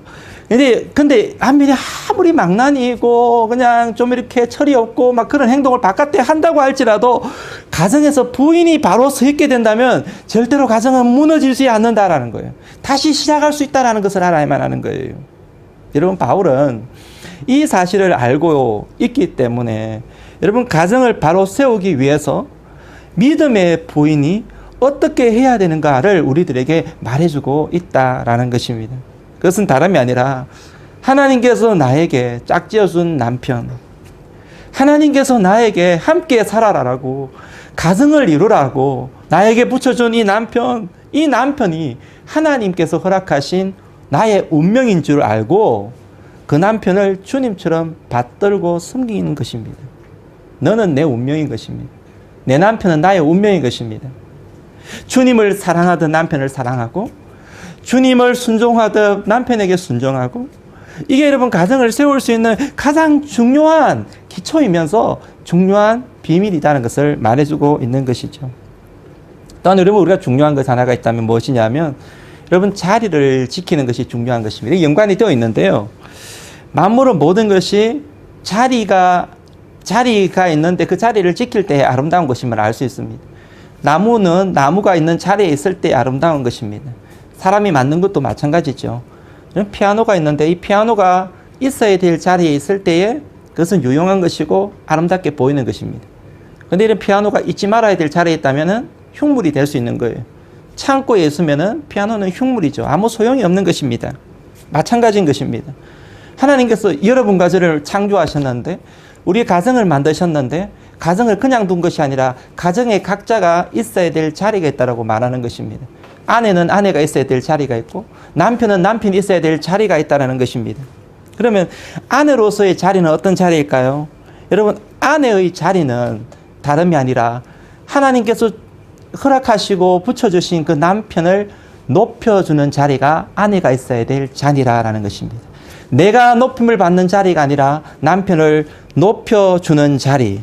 근데 남편이 아무리 망나니고 그냥 좀 이렇게 철이 없고 막 그런 행동을 바깥에 한다고 할지라도 가정에서 부인이 바로 서 있게 된다면 절대로 가정은 무너지지 않는다라는 거예요. 다시 시작할 수 있다라는 것을 알아야만 하는 거예요. 여러분, 바울은 이 사실을 알고 있기 때문에 여러분, 가정을 바로 세우기 위해서 믿음의 부인이 어떻게 해야 되는가를 우리들에게 말해주고 있다라는 것입니다. 그것은 다름이 아니라 하나님께서 나에게 짝지어준 남편, 하나님께서 나에게 함께 살아라라고, 가정을 이루라고 나에게 붙여준 이 남편이 하나님께서 허락하신 나의 운명인 줄 알고 그 남편을 주님처럼 받들고 섬기는 것입니다. 너는 내 운명인 것입니다. 내 남편은 나의 운명인 것입니다. 주님을 사랑하던 남편을 사랑하고, 주님을 순종하듯 남편에게 순종하고, 이게 여러분 가정을 세울 수 있는 가장 중요한 기초이면서 중요한 비밀이라는 것을 말해주고 있는 것이죠. 또한 여러분, 우리가 중요한 것 하나가 있다면 무엇이냐면, 여러분 자리를 지키는 것이 중요한 것입니다. 연관이 되어 있는데요. 만물은 모든 것이 자리가 있는데 그 자리를 지킬 때의 아름다운 것임을 알 수 있습니다. 나무는 나무가 있는 자리에 있을 때 아름다운 것입니다. 사람이 만든 것도 마찬가지죠. 피아노가 있는데 이 피아노가 있어야 될 자리에 있을 때에 그것은 유용한 것이고 아름답게 보이는 것입니다. 그런데 이런 피아노가 있지 말아야 될 자리에 있다면 흉물이 될 수 있는 거예요. 창고에 있으면 피아노는 흉물이죠. 아무 소용이 없는 것입니다. 마찬가지인 것입니다. 하나님께서 여러분과 저를 창조하셨는데, 우리 가정을 만드셨는데, 가정을 그냥 둔 것이 아니라 가정에 각자가 있어야 될 자리가 있다고 말하는 것입니다. 아내는 아내가 있어야 될 자리가 있고, 남편은 남편이 있어야 될 자리가 있다는 것입니다. 그러면 아내로서의 자리는 어떤 자리일까요? 여러분, 아내의 자리는 다름이 아니라 하나님께서 허락하시고 붙여주신 그 남편을 높여주는 자리가 아내가 있어야 될 자리라는 것입니다. 내가 높임을 받는 자리가 아니라 남편을 높여주는 자리,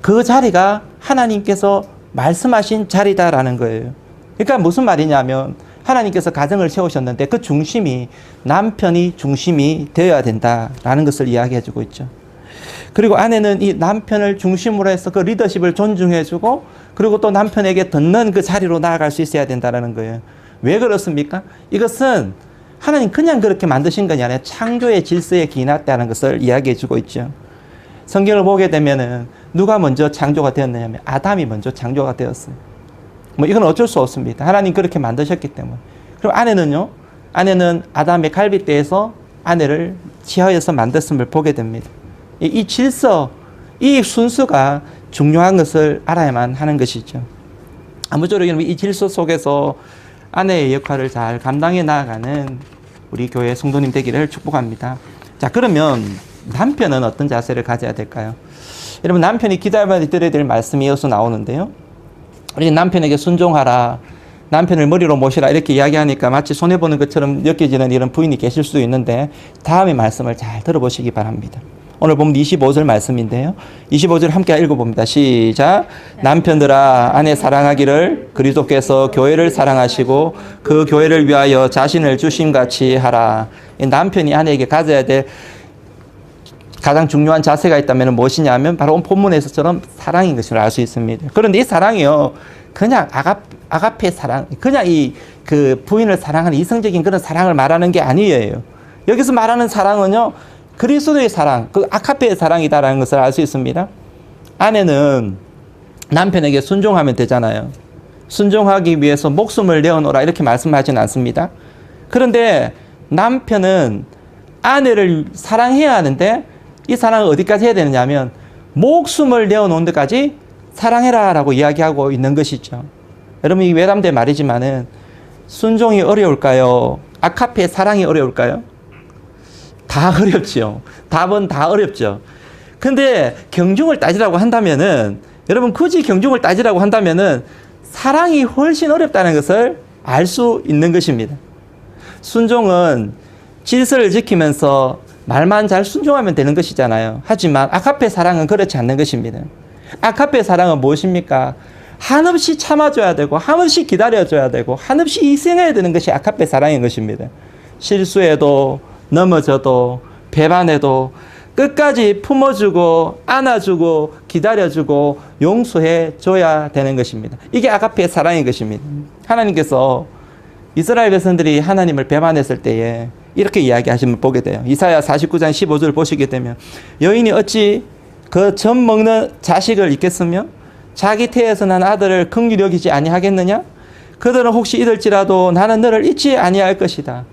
그 자리가 하나님께서 말씀하신 자리다라는 거예요. 그러니까 무슨 말이냐면, 하나님께서 가정을 세우셨는데 그 중심이 남편이 중심이 되어야 된다라는 것을 이야기해주고 있죠. 그리고 아내는 이 남편을 중심으로 해서 그 리더십을 존중해주고, 그리고 또 남편에게 듣는 그 자리로 나아갈 수 있어야 된다는 거예요. 왜 그렇습니까? 이것은 하나님 그냥 그렇게 만드신 것이 아니라 창조의 질서에 기인했다는 것을 이야기해주고 있죠. 성경을 보게 되면은 누가 먼저 창조가 되었느냐면 아담이 먼저 창조가 되었어요. 이건 어쩔 수 없습니다. 하나님 그렇게 만드셨기 때문에. 그리고 아내는요, 아내는 아담의 갈빗대에서 아내를 지하에서 만들었음을 보게 됩니다. 이 질서, 이 순수가 중요한 것을 알아야만 하는 것이죠. 아무쪼록 이 질서 속에서 아내의 역할을 잘 감당해 나아가는 우리 교회 성도님 되기를 축복합니다. 자, 그러면 남편은 어떤 자세를 가져야 될까요? 여러분, 남편이 기다려야 될 말씀이 이어서 나오는데요. 우리 남편에게 순종하라, 남편을 머리로 모시라 이렇게 이야기하니까 마치 손해보는 것처럼 느껴지는 이런 부인이 계실 수도 있는데, 다음의 말씀을 잘 들어보시기 바랍니다. 오늘 보면 25절 말씀인데요. 25절 함께 읽어봅니다. 시작. 남편들아, 아내 사랑하기를 그리스도께서 교회를 사랑하시고 그 교회를 위하여 자신을 주심같이 하라. 남편이 아내에게 가져야 될 가장 중요한 자세가 있다면 무엇이냐면 바로 본문에서처럼 사랑인 것을 알 수 있습니다. 그런데 이 사랑이요, 그냥 아가페 사랑, 그냥 그 부인을 사랑하는 이성적인 그런 사랑을 말하는 게 아니에요. 여기서 말하는 사랑은요, 그리스도의 사랑, 그 아가페의 사랑이다라는 것을 알 수 있습니다. 아내는 남편에게 순종하면 되잖아요. 순종하기 위해서 목숨을 내어놓으라 이렇게 말씀하지는 않습니다. 그런데 남편은 아내를 사랑해야 하는데, 이 사랑을 어디까지 해야 되느냐면 목숨을 내어놓은 데까지 사랑해라 라고 이야기하고 있는 것이죠. 여러분, 이 외람된 말이지만은 순종이 어려울까요? 아가페 사랑이 어려울까요? 다 어렵죠. 답은 다 어렵죠. 근데 경중을 따지라고 한다면은, 여러분 굳이 경중을 따지라고 한다면은 사랑이 훨씬 어렵다는 것을 알 수 있는 것입니다. 순종은 질서를 지키면서 말만 잘 순종하면 되는 것이잖아요. 하지만 아가페 사랑은 그렇지 않는 것입니다. 아가페 사랑은 무엇입니까? 한없이 참아줘야 되고, 한없이 기다려줘야 되고, 한없이 희생해야 되는 것이 아가페 사랑인 것입니다. 실수해도, 넘어져도, 배반해도 끝까지 품어주고, 안아주고, 기다려주고, 용서해줘야 되는 것입니다. 이게 아가페 사랑인 것입니다. 하나님께서 이스라엘 백성들이 하나님을 배반했을 때에 이렇게 이야기하시면 보게 돼요. 이사야 49장 15절 보시게 되면, 여인이 어찌 그 젖 먹는 자식을 잊겠으며 자기 태에서 난 아들을 긍휼히 여기지 아니하겠느냐? 그들은 혹시 잊을지라도 나는 너를 잊지 아니할 것이다.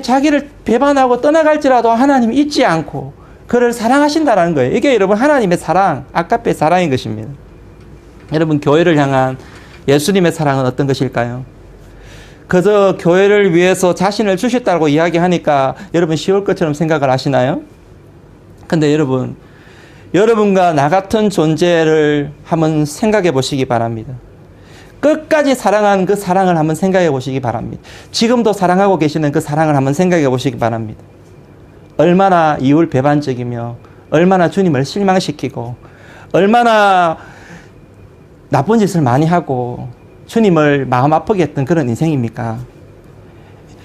자기를 배반하고 떠나갈지라도 하나님이 잊지 않고 그를 사랑하신다는 거예요. 이게 여러분 하나님의 사랑, 아까페 사랑인 것입니다. 여러분 교회를 향한 예수님의 사랑은 어떤 것일까요? 그저 교회를 위해서 자신을 주셨다고 이야기하니까 여러분 쉬울 것처럼 생각을 하시나요? 근데 여러분, 여러분과 나 같은 존재를 한번 생각해 보시기 바랍니다. 끝까지 사랑한 그 사랑을 한번 생각해 보시기 바랍니다. 지금도 사랑하고 계시는 그 사랑을 한번 생각해 보시기 바랍니다. 얼마나 이율 배반적이며 얼마나 주님을 실망시키고 얼마나 나쁜 짓을 많이 하고 주님을 마음 아프게 했던 그런 인생입니까?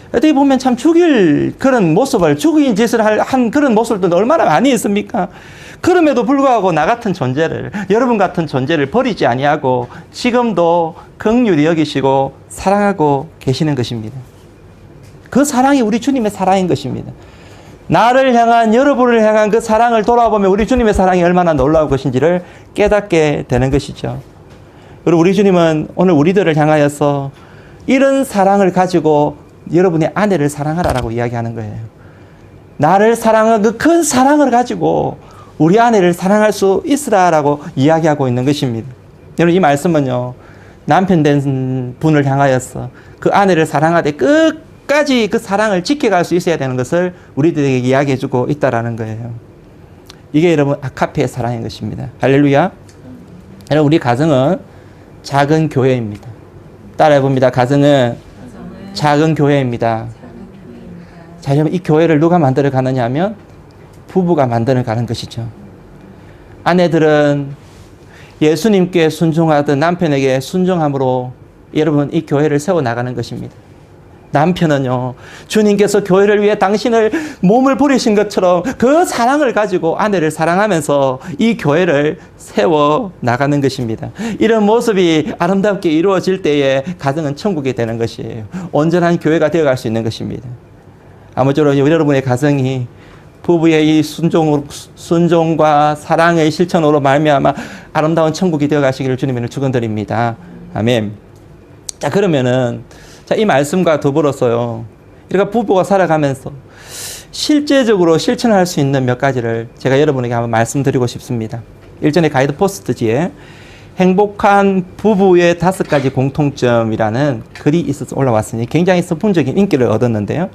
어떻게 보면 참 죽일 그런 모습을, 죽인 짓을 한 그런 모습들도 얼마나 많이 있습니까? 그럼에도 불구하고 나 같은 존재를, 여러분 같은 존재를 버리지 아니하고 지금도 긍휼히 여기시고 사랑하고 계시는 것입니다. 그 사랑이 우리 주님의 사랑인 것입니다. 나를 향한, 여러분을 향한 그 사랑을 돌아보면 우리 주님의 사랑이 얼마나 놀라운 것인지를 깨닫게 되는 것이죠. 그리고 우리 주님은 오늘 우리들을 향하여서 이런 사랑을 가지고 여러분의 아내를 사랑하라라고 이야기하는 거예요. 나를 사랑한 그 큰 사랑을 가지고 우리 아내를 사랑할 수 있으라라고 이야기하고 있는 것입니다. 여러분 이 말씀은요, 남편 된 분을 향하여서 그 아내를 사랑하되 끝까지 그 사랑을 지켜갈 수 있어야 되는 것을 우리들에게 이야기해주고 있다라는 거예요. 이게 여러분 아카페의 사랑인 것입니다. 할렐루야. 여러분 우리 가정은 작은 교회입니다. 따라해봅니다. 가정은 작은 교회입니다. 자, 여러분 이 교회를 누가 만들어 가느냐 하면 부부가 만들어 가는 것이죠. 아내들은 예수님께 순종하던 남편에게 순종함으로 여러분 이 교회를 세워나가는 것입니다. 남편은요, 주님께서 교회를 위해 당신을 몸을 버리신 것처럼 그 사랑을 가지고 아내를 사랑하면서 이 교회를 세워나가는 것입니다. 이런 모습이 아름답게 이루어질 때에 가정은 천국이 되는 것이에요. 온전한 교회가 되어갈 수 있는 것입니다. 아무쪼록 여러분의 가정이 부부의 이 순종과 사랑의 실천으로 말미암아 아름다운 천국이 되어가시기를 주님을 축원드립니다. 아멘. 자, 그러면은 이 말씀과 더불어서요, 우리가 부부가 살아가면서 실제적으로 실천할 수 있는 몇 가지를 제가 여러분에게 한번 말씀드리고 싶습니다. 일전에 가이드 포스트지에 행복한 부부의 5가지 공통점이라는 글이 있어서 올라왔으니 굉장히 선풍적인 인기를 얻었는데요.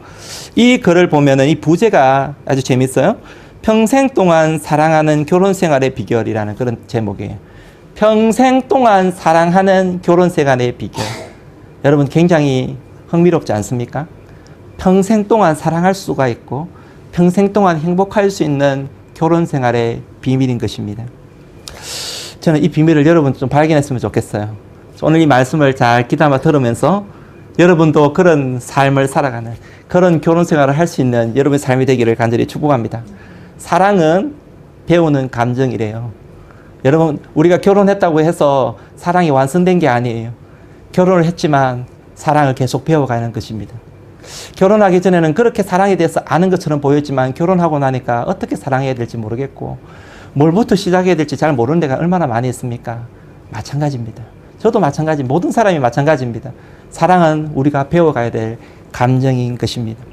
이 글을 보면은 이 부제가 아주 재밌어요. 평생 동안 사랑하는 결혼 생활의 비결이라는 그런 제목이에요. 평생 동안 사랑하는 결혼 생활의 비결. 여러분 굉장히 흥미롭지 않습니까? 평생 동안 사랑할 수가 있고 평생 동안 행복할 수 있는 결혼 생활의 비밀인 것입니다. 저는 이 비밀을 여러분 좀 발견했으면 좋겠어요. 오늘 이 말씀을 잘 귀담아 들으면서 여러분도 그런 삶을 살아가는 그런 결혼 생활을 할 수 있는 여러분의 삶이 되기를 간절히 축복합니다. 사랑은 배우는 감정이래요. 여러분 우리가 결혼했다고 해서 사랑이 완성된 게 아니에요. 결혼을 했지만 사랑을 계속 배워가는 것입니다. 결혼하기 전에는 그렇게 사랑에 대해서 아는 것처럼 보였지만 결혼하고 나니까 어떻게 사랑해야 될지 모르겠고 뭘부터 시작해야 될지 잘 모르는 데가 얼마나 많이 있습니까? 마찬가지입니다. 저도 마찬가지, 모든 사람이 마찬가지입니다. 사랑은 우리가 배워가야 될 감정인 것입니다.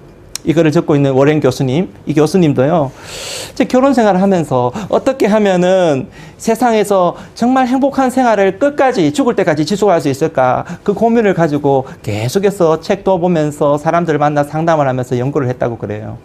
이거를 적고 있는 워렌 교수님, 이 교수님도요, 결혼 생활을 하면서 어떻게 하면은 세상에서 정말 행복한 생활을 끝까지 죽을 때까지 지속할 수 있을까, 그 고민을 가지고 계속해서 책도 보면서 사람들을 만나 상담을 하면서 연구를 했다고 그래요.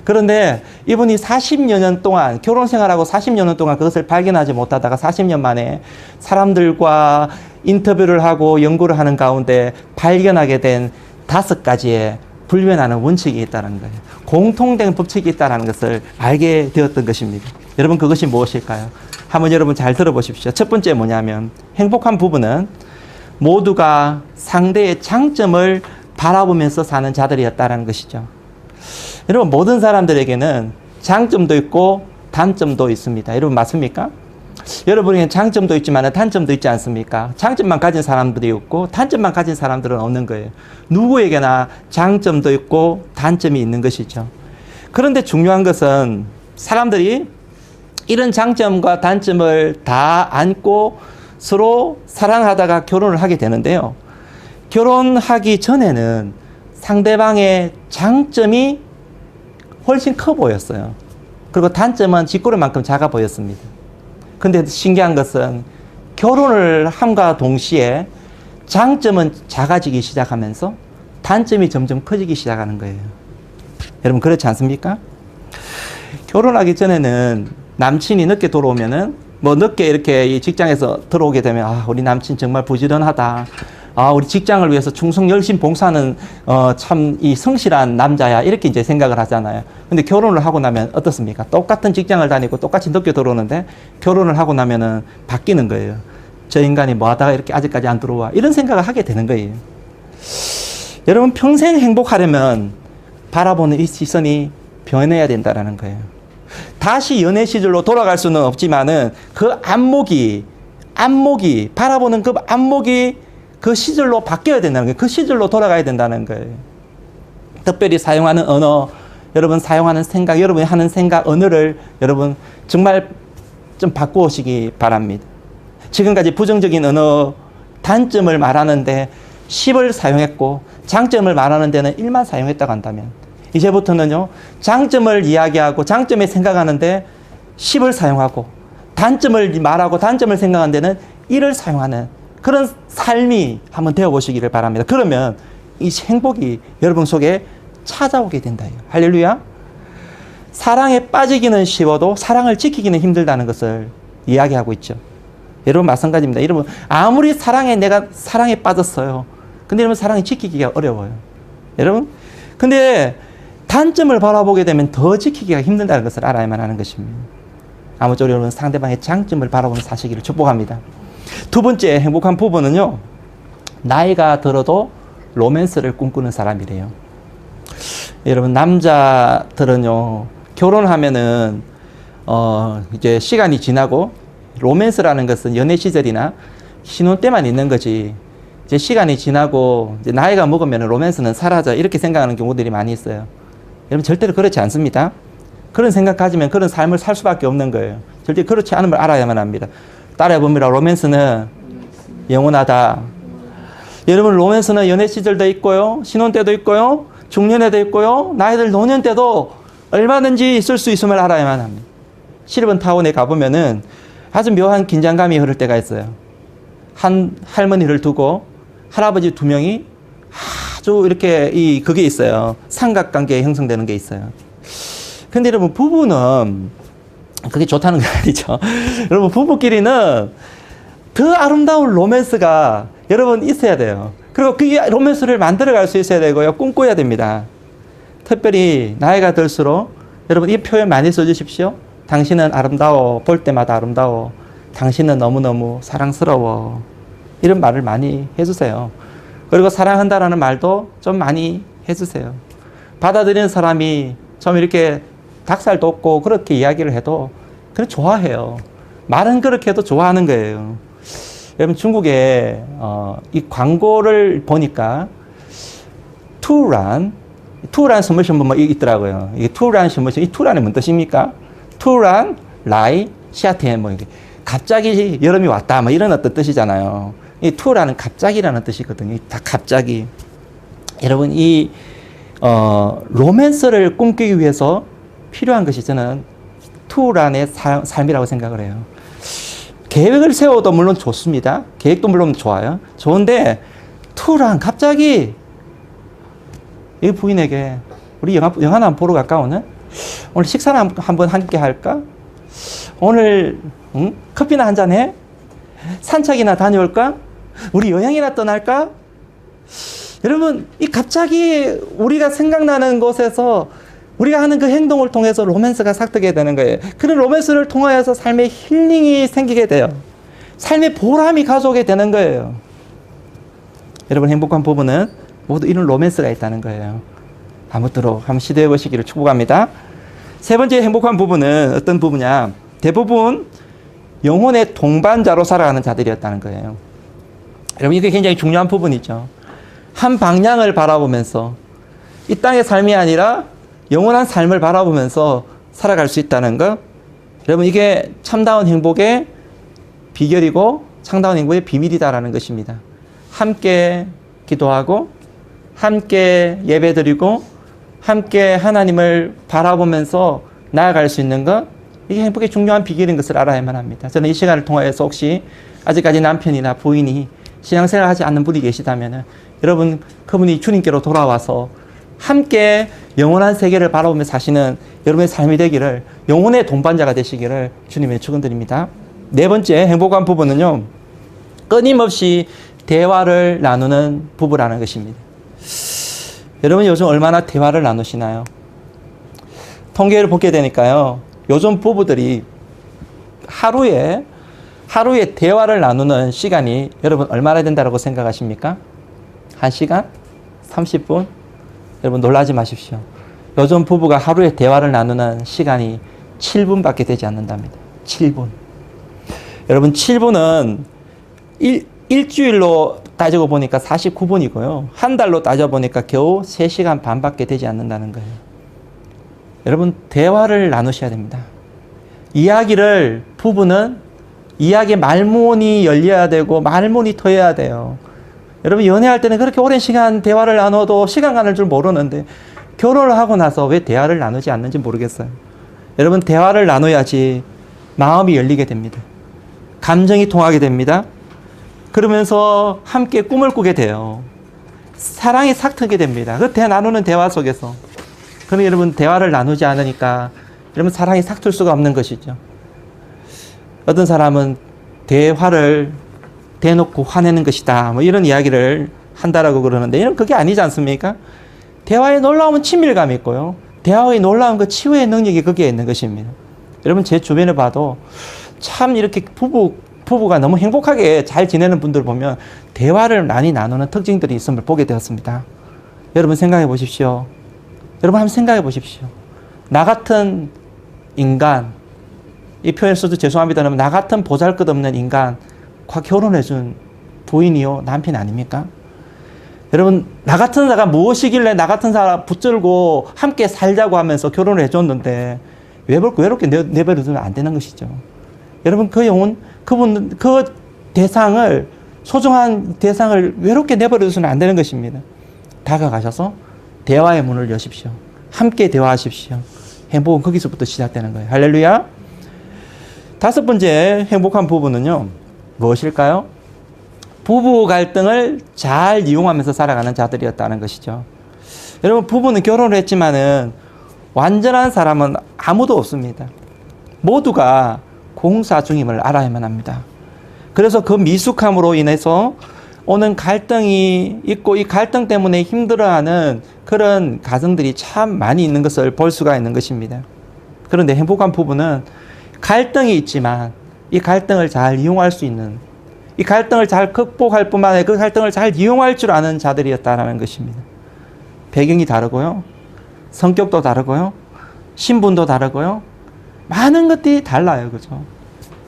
그런데 이분이 40여 년 동안, 결혼 생활하고 40여 년 동안 그것을 발견하지 못하다가 40년 만에 사람들과 인터뷰를 하고 연구를 하는 가운데 발견하게 된 5가지의 불변하는 원칙이 있다는 거예요. 공통된 법칙이 있다는 것을 알게 되었던 것입니다. 여러분 그것이 무엇일까요? 한번 여러분 잘 들어보십시오. 첫 번째 뭐냐면 행복한 부부는 모두가 상대의 장점을 바라보면서 사는 자들이었다는 것이죠. 여러분 모든 사람들에게는 장점도 있고 단점도 있습니다. 여러분 맞습니까? 여러분에게는 장점도 있지만 단점도 있지 않습니까? 장점만 가진 사람들이 있고 단점만 가진 사람들은 없는 거예요. 누구에게나 장점도 있고 단점이 있는 것이죠. 그런데 중요한 것은 사람들이 이런 장점과 단점을 다 안고 서로 사랑하다가 결혼을 하게 되는데요. 결혼하기 전에는 상대방의 장점이 훨씬 커 보였어요. 그리고 단점은 쥐꼬리만큼 작아 보였습니다. 근데 신기한 것은 결혼을 함과 동시에 장점은 작아지기 시작하면서 단점이 점점 커지기 시작하는 거예요. 여러분 그렇지 않습니까? 결혼하기 전에는 남친이 늦게 들어오면은 뭐 늦게 이렇게 이 직장에서 들어오게 되면 아 우리 남친 정말 부지런하다. 아 우리 직장을 위해서 충성 열심히 봉사하는 참 이 성실한 남자야 이렇게 이제 생각을 하잖아요. 근데 결혼을 하고 나면 어떻습니까? 똑같은 직장을 다니고 똑같이 늦게 들어오는데 결혼을 하고 나면은 바뀌는 거예요. 저 인간이 뭐 하다가 이렇게 아직까지 안 들어와 이런 생각을 하게 되는 거예요. 여러분 평생 행복하려면 바라보는 이 시선이 변해야 된다라는 거예요. 다시 연애 시절로 돌아갈 수는 없지만은 그 안목이 바라보는 그 안목이 그 시절로 바뀌어야 된다는 거예요. 그 시절로 돌아가야 된다는 거예요. 특별히 사용하는 언어, 여러분 사용하는 생각, 여러분이 하는 생각, 언어를 여러분 정말 좀 바꾸시기 바랍니다. 지금까지 부정적인 언어, 단점을 말하는데 10을 사용했고 장점을 말하는 데는 1만 사용했다고 한다면 이제부터는요 장점을 이야기하고 장점에 생각하는데 10을 사용하고 단점을 말하고 단점을 생각하는 데는 1을 사용하는 그런 삶이 한번 되어보시기를 바랍니다. 그러면 이 행복이 여러분 속에 찾아오게 된다. 할렐루야. 사랑에 빠지기는 쉬워도 사랑을 지키기는 힘들다는 것을 이야기하고 있죠. 여러분 마찬가지입니다. 여러분 아무리 내가 사랑에 빠졌어요. 근데 여러분 사랑을 지키기가 어려워요. 여러분 근데 단점을 바라보게 되면 더 지키기가 힘들다는 것을 알아야만 하는 것입니다. 아무쪼록 여러분 상대방의 장점을 바라보는 사시기를 축복합니다. 두 번째 행복한 부부는요. 나이가 들어도 로맨스를 꿈꾸는 사람이래요. 여러분 남자들은요. 결혼하면은 이제 시간이 지나고 로맨스라는 것은 연애 시절이나 신혼 때만 있는 거지. 이제 시간이 지나고 이제 나이가 먹으면 로맨스는 사라져 이렇게 생각하는 경우들이 많이 있어요. 여러분 절대로 그렇지 않습니다. 그런 생각 가지면 그런 삶을 살 수밖에 없는 거예요. 절대 그렇지 않은 걸 알아야만 합니다. 따라해봅니다. 로맨스는 영원하다. 여러분 로맨스는 연애 시절도 있고요. 신혼 때도 있고요. 중년에도 있고요. 나이들 노년 때도 얼마든지 있을 수 있음을 알아야만 합니다. 실버타운에 가보면은 아주 묘한 긴장감이 흐를 때가 있어요. 한 할머니를 두고 할아버지 두 명이 아주 이렇게 그게 있어요. 삼각관계 형성되는 게 있어요. 근데 여러분 부부는 그게 좋다는 건 아니죠. 여러분 부부끼리는 더 아름다운 로맨스가 여러분 있어야 돼요. 그리고 그 로맨스를 만들어갈 수 있어야 되고요. 꿈꿔야 됩니다. 특별히 나이가 들수록 여러분 이 표현 많이 써주십시오. 당신은 아름다워. 볼 때마다 아름다워. 당신은 너무너무 사랑스러워. 이런 말을 많이 해주세요. 그리고 사랑한다라는 말도 좀 많이 해주세요. 받아들이는 사람이 좀 이렇게 닭살 돋고 그렇게 이야기를 해도 그냥 좋아해요. 말은 그렇게 해도 좋아하는 거예요. 여러분 중국에 이 광고를 보니까 투란 스머션 뭐 있더라고요. 이게 투란 스머션, 이 투란이 뭔 뜻입니까? 투란 라이 시아티엔 뭐 이게 갑자기 여름이 왔다 뭐 이런 어떤 뜻이잖아요. 이 투라는 갑자기라는 뜻이거든요. 다 갑자기. 여러분 이 로맨스를 꿈꾸기 위해서 필요한 것이 저는 투란의 삶이라고 생각을 해요. 계획을 세워도 물론 좋습니다. 계획도 물론 좋아요. 좋은데 투란 갑자기 이 부인에게 우리 영화나 한번 보러 갈까 오늘? 오늘 식사나 한번 함께 할까? 오늘 커피나 한잔 해? 산책이나 다녀올까? 우리 여행이나 떠날까? 여러분 이 갑자기 우리가 생각나는 곳에서 우리가 하는 그 행동을 통해서 로맨스가 삭트게 되는 거예요. 그런 로맨스를 통하여서 삶의 힐링이 생기게 돼요. 삶의 보람이 가져오게 되는 거예요. 여러분 행복한 부부는 모두 이런 로맨스가 있다는 거예요. 아무쪼록 한번 시도해 보시기를 축복합니다. 세 번째 행복한 부부는 어떤 부부냐? 대부분 영혼의 동반자로 살아가는 자들이었다는 거예요. 여러분 이게 굉장히 중요한 부분이죠. 한 방향을 바라보면서 이 땅의 삶이 아니라 영원한 삶을 바라보면서 살아갈 수 있다는 것. 여러분 이게 참다운 행복의 비결이고 참다운 행복의 비밀이다라는 것입니다. 함께 기도하고 함께 예배드리고 함께 하나님을 바라보면서 나아갈 수 있는 것, 이게 행복의 중요한 비결인 것을 알아야만 합니다. 저는 이 시간을 통하여서 혹시 아직까지 남편이나 부인이 신앙생활 하지 않는 분이 계시다면 여러분 그분이 주님께로 돌아와서 함께 영원한 세계를 바라보며 사시는 여러분의 삶이 되기를, 영혼의 동반자가 되시기를 주님의 축원드립니다. 네 번째 행복한 부부는요, 끊임없이 대화를 나누는 부부라는 것입니다. 여러분 요즘 얼마나 대화를 나누시나요? 통계를 보게 되니까요, 요즘 부부들이 하루에 대화를 나누는 시간이 여러분 얼마나 된다고 생각하십니까? 1시간? 30분? 여러분 놀라지 마십시오. 요즘 부부가 하루에 대화를 나누는 시간이 7분밖에 되지 않는답니다. 7분. 여러분 7분은 일주일로 따지고 보니까 49분이고요. 한 달로 따져보니까 겨우 3시간 반밖에 되지 않는다는 거예요. 여러분 대화를 나누셔야 됩니다. 부부는 이야기의 말문이 열려야 되고 말문이 터여야 돼요. 여러분 연애할 때는 그렇게 오랜 시간 대화를 나눠도 시간 가는 줄 모르는데 결혼을 하고 나서 왜 대화를 나누지 않는지 모르겠어요. 여러분 대화를 나눠야지 마음이 열리게 됩니다. 감정이 통하게 됩니다. 그러면서 함께 꿈을 꾸게 돼요. 사랑이 싹트게 됩니다. 그 나누는 대화 속에서. 그럼 여러분 대화를 나누지 않으니까 여러분 사랑이 싹틀 수가 없는 것이죠. 어떤 사람은 대화를 대놓고 화내는 것이다, 뭐 이런 이야기를 한다라고 그러는데, 이런 그게 아니지 않습니까? 대화의 놀라운 친밀감이 있고요, 대화의 놀라운 그 치유의 능력이 거기에 있는 것입니다. 여러분 제 주변에 봐도 참 이렇게 부부가 너무 행복하게 잘 지내는 분들 보면 대화를 많이 나누는 특징들이 있음을 보게 되었습니다. 여러분 생각해 보십시오. 여러분 한번 생각해 보십시오. 나 같은 인간, 이 표현 써도 죄송합니다만 나 같은 보잘것없는 인간 결혼해준 부인이요 남편 아닙니까? 여러분 나 같은 사람 무엇이길래 나 같은 사람 붙들고 함께 살자고 하면서 결혼을 해줬는데 외롭게 내버려두면 안 되는 것이죠. 여러분 그 영혼, 그 대상을, 소중한 대상을 외롭게 내버려두면 안 되는 것입니다. 다가가셔서 대화의 문을 여십시오. 함께 대화하십시오. 행복은 거기서부터 시작되는 거예요. 할렐루야. 5번째 행복한 부부는요, 무엇일까요? 부부 갈등을 잘 이용하면서 살아가는 자들이었다는 것이죠. 여러분 부부는 결혼을 했지만은 완전한 사람은 아무도 없습니다. 모두가 공사 중임을 알아야만 합니다. 그래서 그 미숙함으로 인해서 오는 갈등이 있고 이 갈등 때문에 힘들어하는 그런 가정들이 참 많이 있는 것을 볼 수가 있는 것입니다. 그런데 행복한 부부는 갈등이 있지만 이 갈등을 잘 이용할 수 있는, 이 갈등을 잘 극복할 뿐만 아니라 그 갈등을 잘 이용할 줄 아는 자들이었다는 것입니다. 배경이 다르고요, 성격도 다르고요, 신분도 다르고요, 많은 것들이 달라요. 그죠?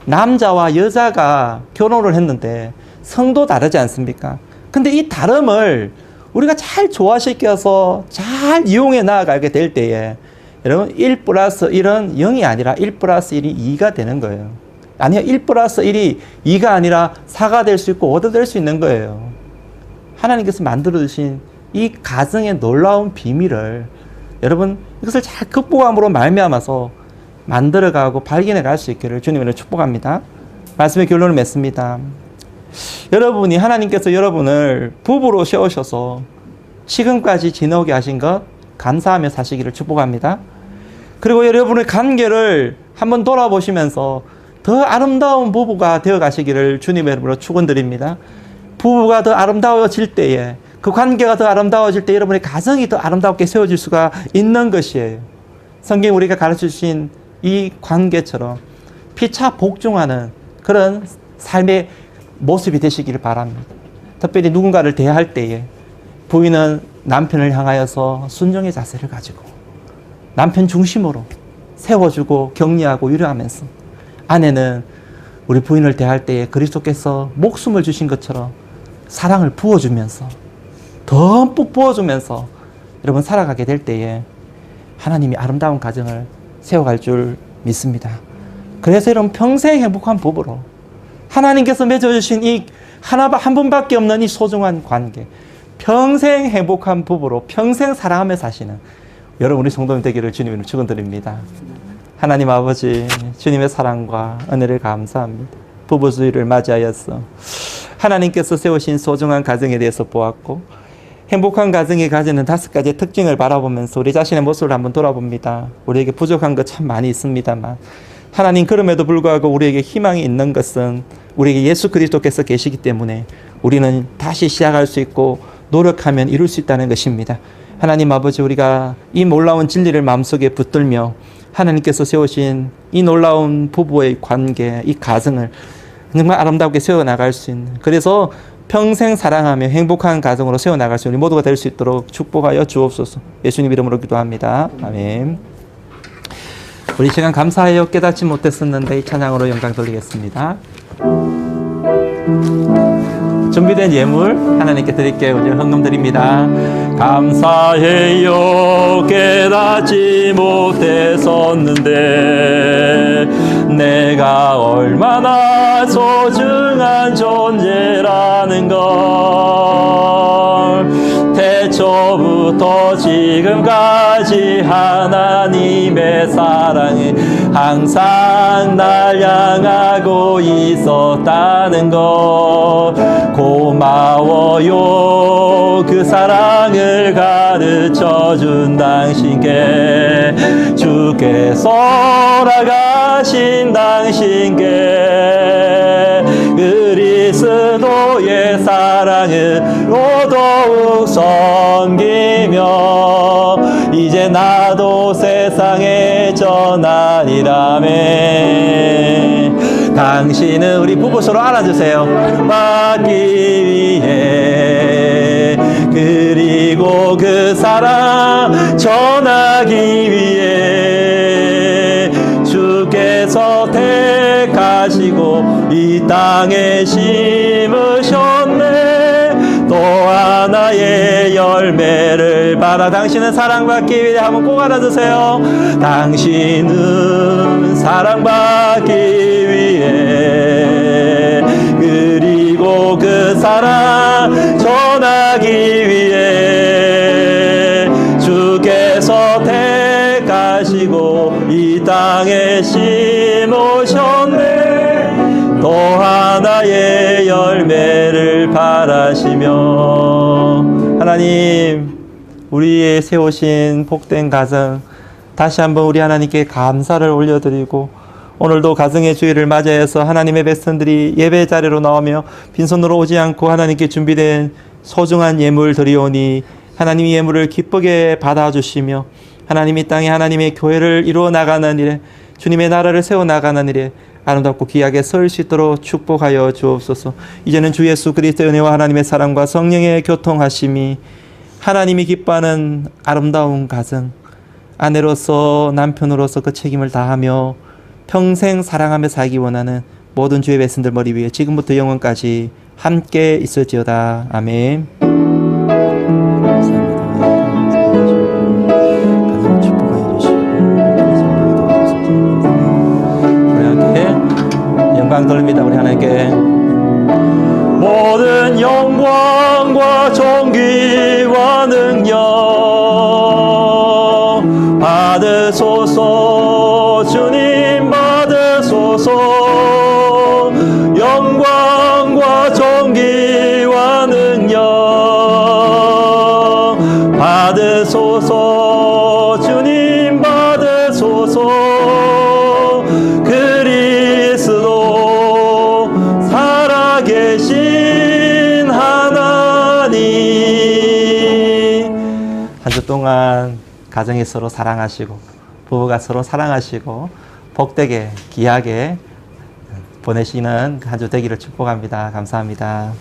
남자와 여자가 결혼을 했는데 성도 다르지 않습니까? 근데 이 다름을 우리가 잘 조화시켜서 잘 이용해 나아가게 될 때에 여러분 1 플러스 1은 0이 아니라 1 플러스 1이 2가 되는 거예요. 아니요, 1 플러스 1이 2가 아니라 4가 될 수 있고 5도 될 수 있는 거예요. 하나님께서 만들어 주신 이 가정의 놀라운 비밀을 여러분 이것을 잘 극복함으로 말미암아서 만들어가고 발견해 갈 수 있기를 주님으로 축복합니다. 말씀의 결론을 맺습니다. 여러분이, 하나님께서 여러분을 부부로 세우셔서 지금까지 지내오게 하신 것 감사하며 사시기를 축복합니다. 그리고 여러분의 관계를 한번 돌아보시면서 더 아름다운 부부가 되어 가시기를 주님의 이름으로 축원드립니다. 부부가 더 아름다워질 때에, 그 관계가 더 아름다워질 때 여러분의 가정이 더 아름답게 세워질 수가 있는 것이에요. 성경 우리가 가르쳐 주신 이 관계처럼 피차 복종하는 그런 삶의 모습이 되시기를 바랍니다. 특별히 누군가를 대할 때에 부인은 남편을 향하여서 순종의 자세를 가지고 남편 중심으로 세워주고 격려하고 위로하면서, 아내는 우리 부인을 대할 때에 그리스도께서 목숨을 주신 것처럼 사랑을 부어주면서 듬뿍 부어주면서 여러분 살아가게 될 때에 하나님이 아름다운 가정을 세워갈 줄 믿습니다. 그래서 여러분 평생 행복한 부부로 하나님께서 맺어주신 이 한 분밖에 없는 이 소중한 관계, 평생 행복한 부부로 평생 사랑하며 사시는 여러분 우리 성도님 되기를 주님으로 축원드립니다. 하나님 아버지 주님의 사랑과 은혜를 감사합니다. 부부주의를 맞이하여서 하나님께서 세우신 소중한 가정에 대해서 보았고 행복한 가정이 가지는 5가지의 특징을 바라보면서 우리 자신의 모습을 한번 돌아봅니다. 우리에게 부족한 것 참 많이 있습니다만 하나님 그럼에도 불구하고 우리에게 희망이 있는 것은 우리에게 예수 그리스도께서 계시기 때문에 우리는 다시 시작할 수 있고 노력하면 이룰 수 있다는 것입니다. 하나님 아버지 우리가 이 놀라운 진리를 마음속에 붙들며 하나님께서 세우신 이 놀라운 부부의 관계, 이 가정을 정말 아름답게 세워나갈 수 있는 그래서 평생 사랑하며 행복한 가정으로 세워나갈 수 있는 우리 모두가 될 수 있도록 축복하여 주옵소서. 예수님 이름으로 기도합니다. 아멘. 우리 시간 감사하여 깨닫지 못했었는데 이 찬양으로 영광 돌리겠습니다. 준비된 예물 하나님께 드릴게요. 오늘 헌금 드립니다. 감사해요. 깨닫지 못했었는데 내가 얼마나 소중한 존재라는 걸 태초부터 지금까지 하나님의 사랑이 항상 날 향하고 있었다는 것 고마워요. 그 사랑을 가르쳐준 당신께 주께서 나가신 당신께 그리스도의 사랑으로 더욱 섬기며 이제 나도 세상에 전하리라네. 당신은 우리 부부 서로 알아주세요. 받기 위해 그리고 그 사랑 전하기 위해 주께서 택하시고 이 땅에 심으셨네. 또 하나의 열매를 받아 당신은 사랑받기 위해 한번 꼭 알아주세요. 당신은 사랑받기 위해 그리고 그 사랑 전하기 위해 주께서 택하시고 이 땅에 심으셨네. 또 하나의 열매를 바라시며 하나님 우리의 세우신 복된 가정 다시 한번 우리 하나님께 감사를 올려드리고 오늘도 가정의 주일을 맞이해서 하나님의 백성들이 예배 자리로 나오며 빈손으로 오지 않고 하나님께 준비된 소중한 예물 드리오니 하나님 이 예물을 기쁘게 받아주시며 하나님 이 땅에 하나님의 교회를 이루어 나가는 일에 주님의 나라를 세워나가는 일에 아름답고 귀하게 설 수 있도록 축복하여 주옵소서. 이제는 주 예수 그리스도의 은혜와 하나님의 사랑과 성령의 교통하심이 하나님이 기뻐하는 아름다운 가정 아내로서 남편으로서 그 책임을 다하며 평생 사랑하며 살기 원하는 모든 주의 백성들 머리 위에 지금부터 영원까지 함께 있을지어다. 아멘. 영광 돌립니다. 우리 하나님께 모든 영광과 존귀와 능력 받으소서. 주님 받으소서. 영광과 존귀와 능력 받으소서. 주님 받으소서. 계신 하나님 한 주 동안 가정이 서로 사랑하시고 부부가 서로 사랑하시고 복되게 귀하게 보내시는 한 주 되기를 축복합니다. 감사합니다.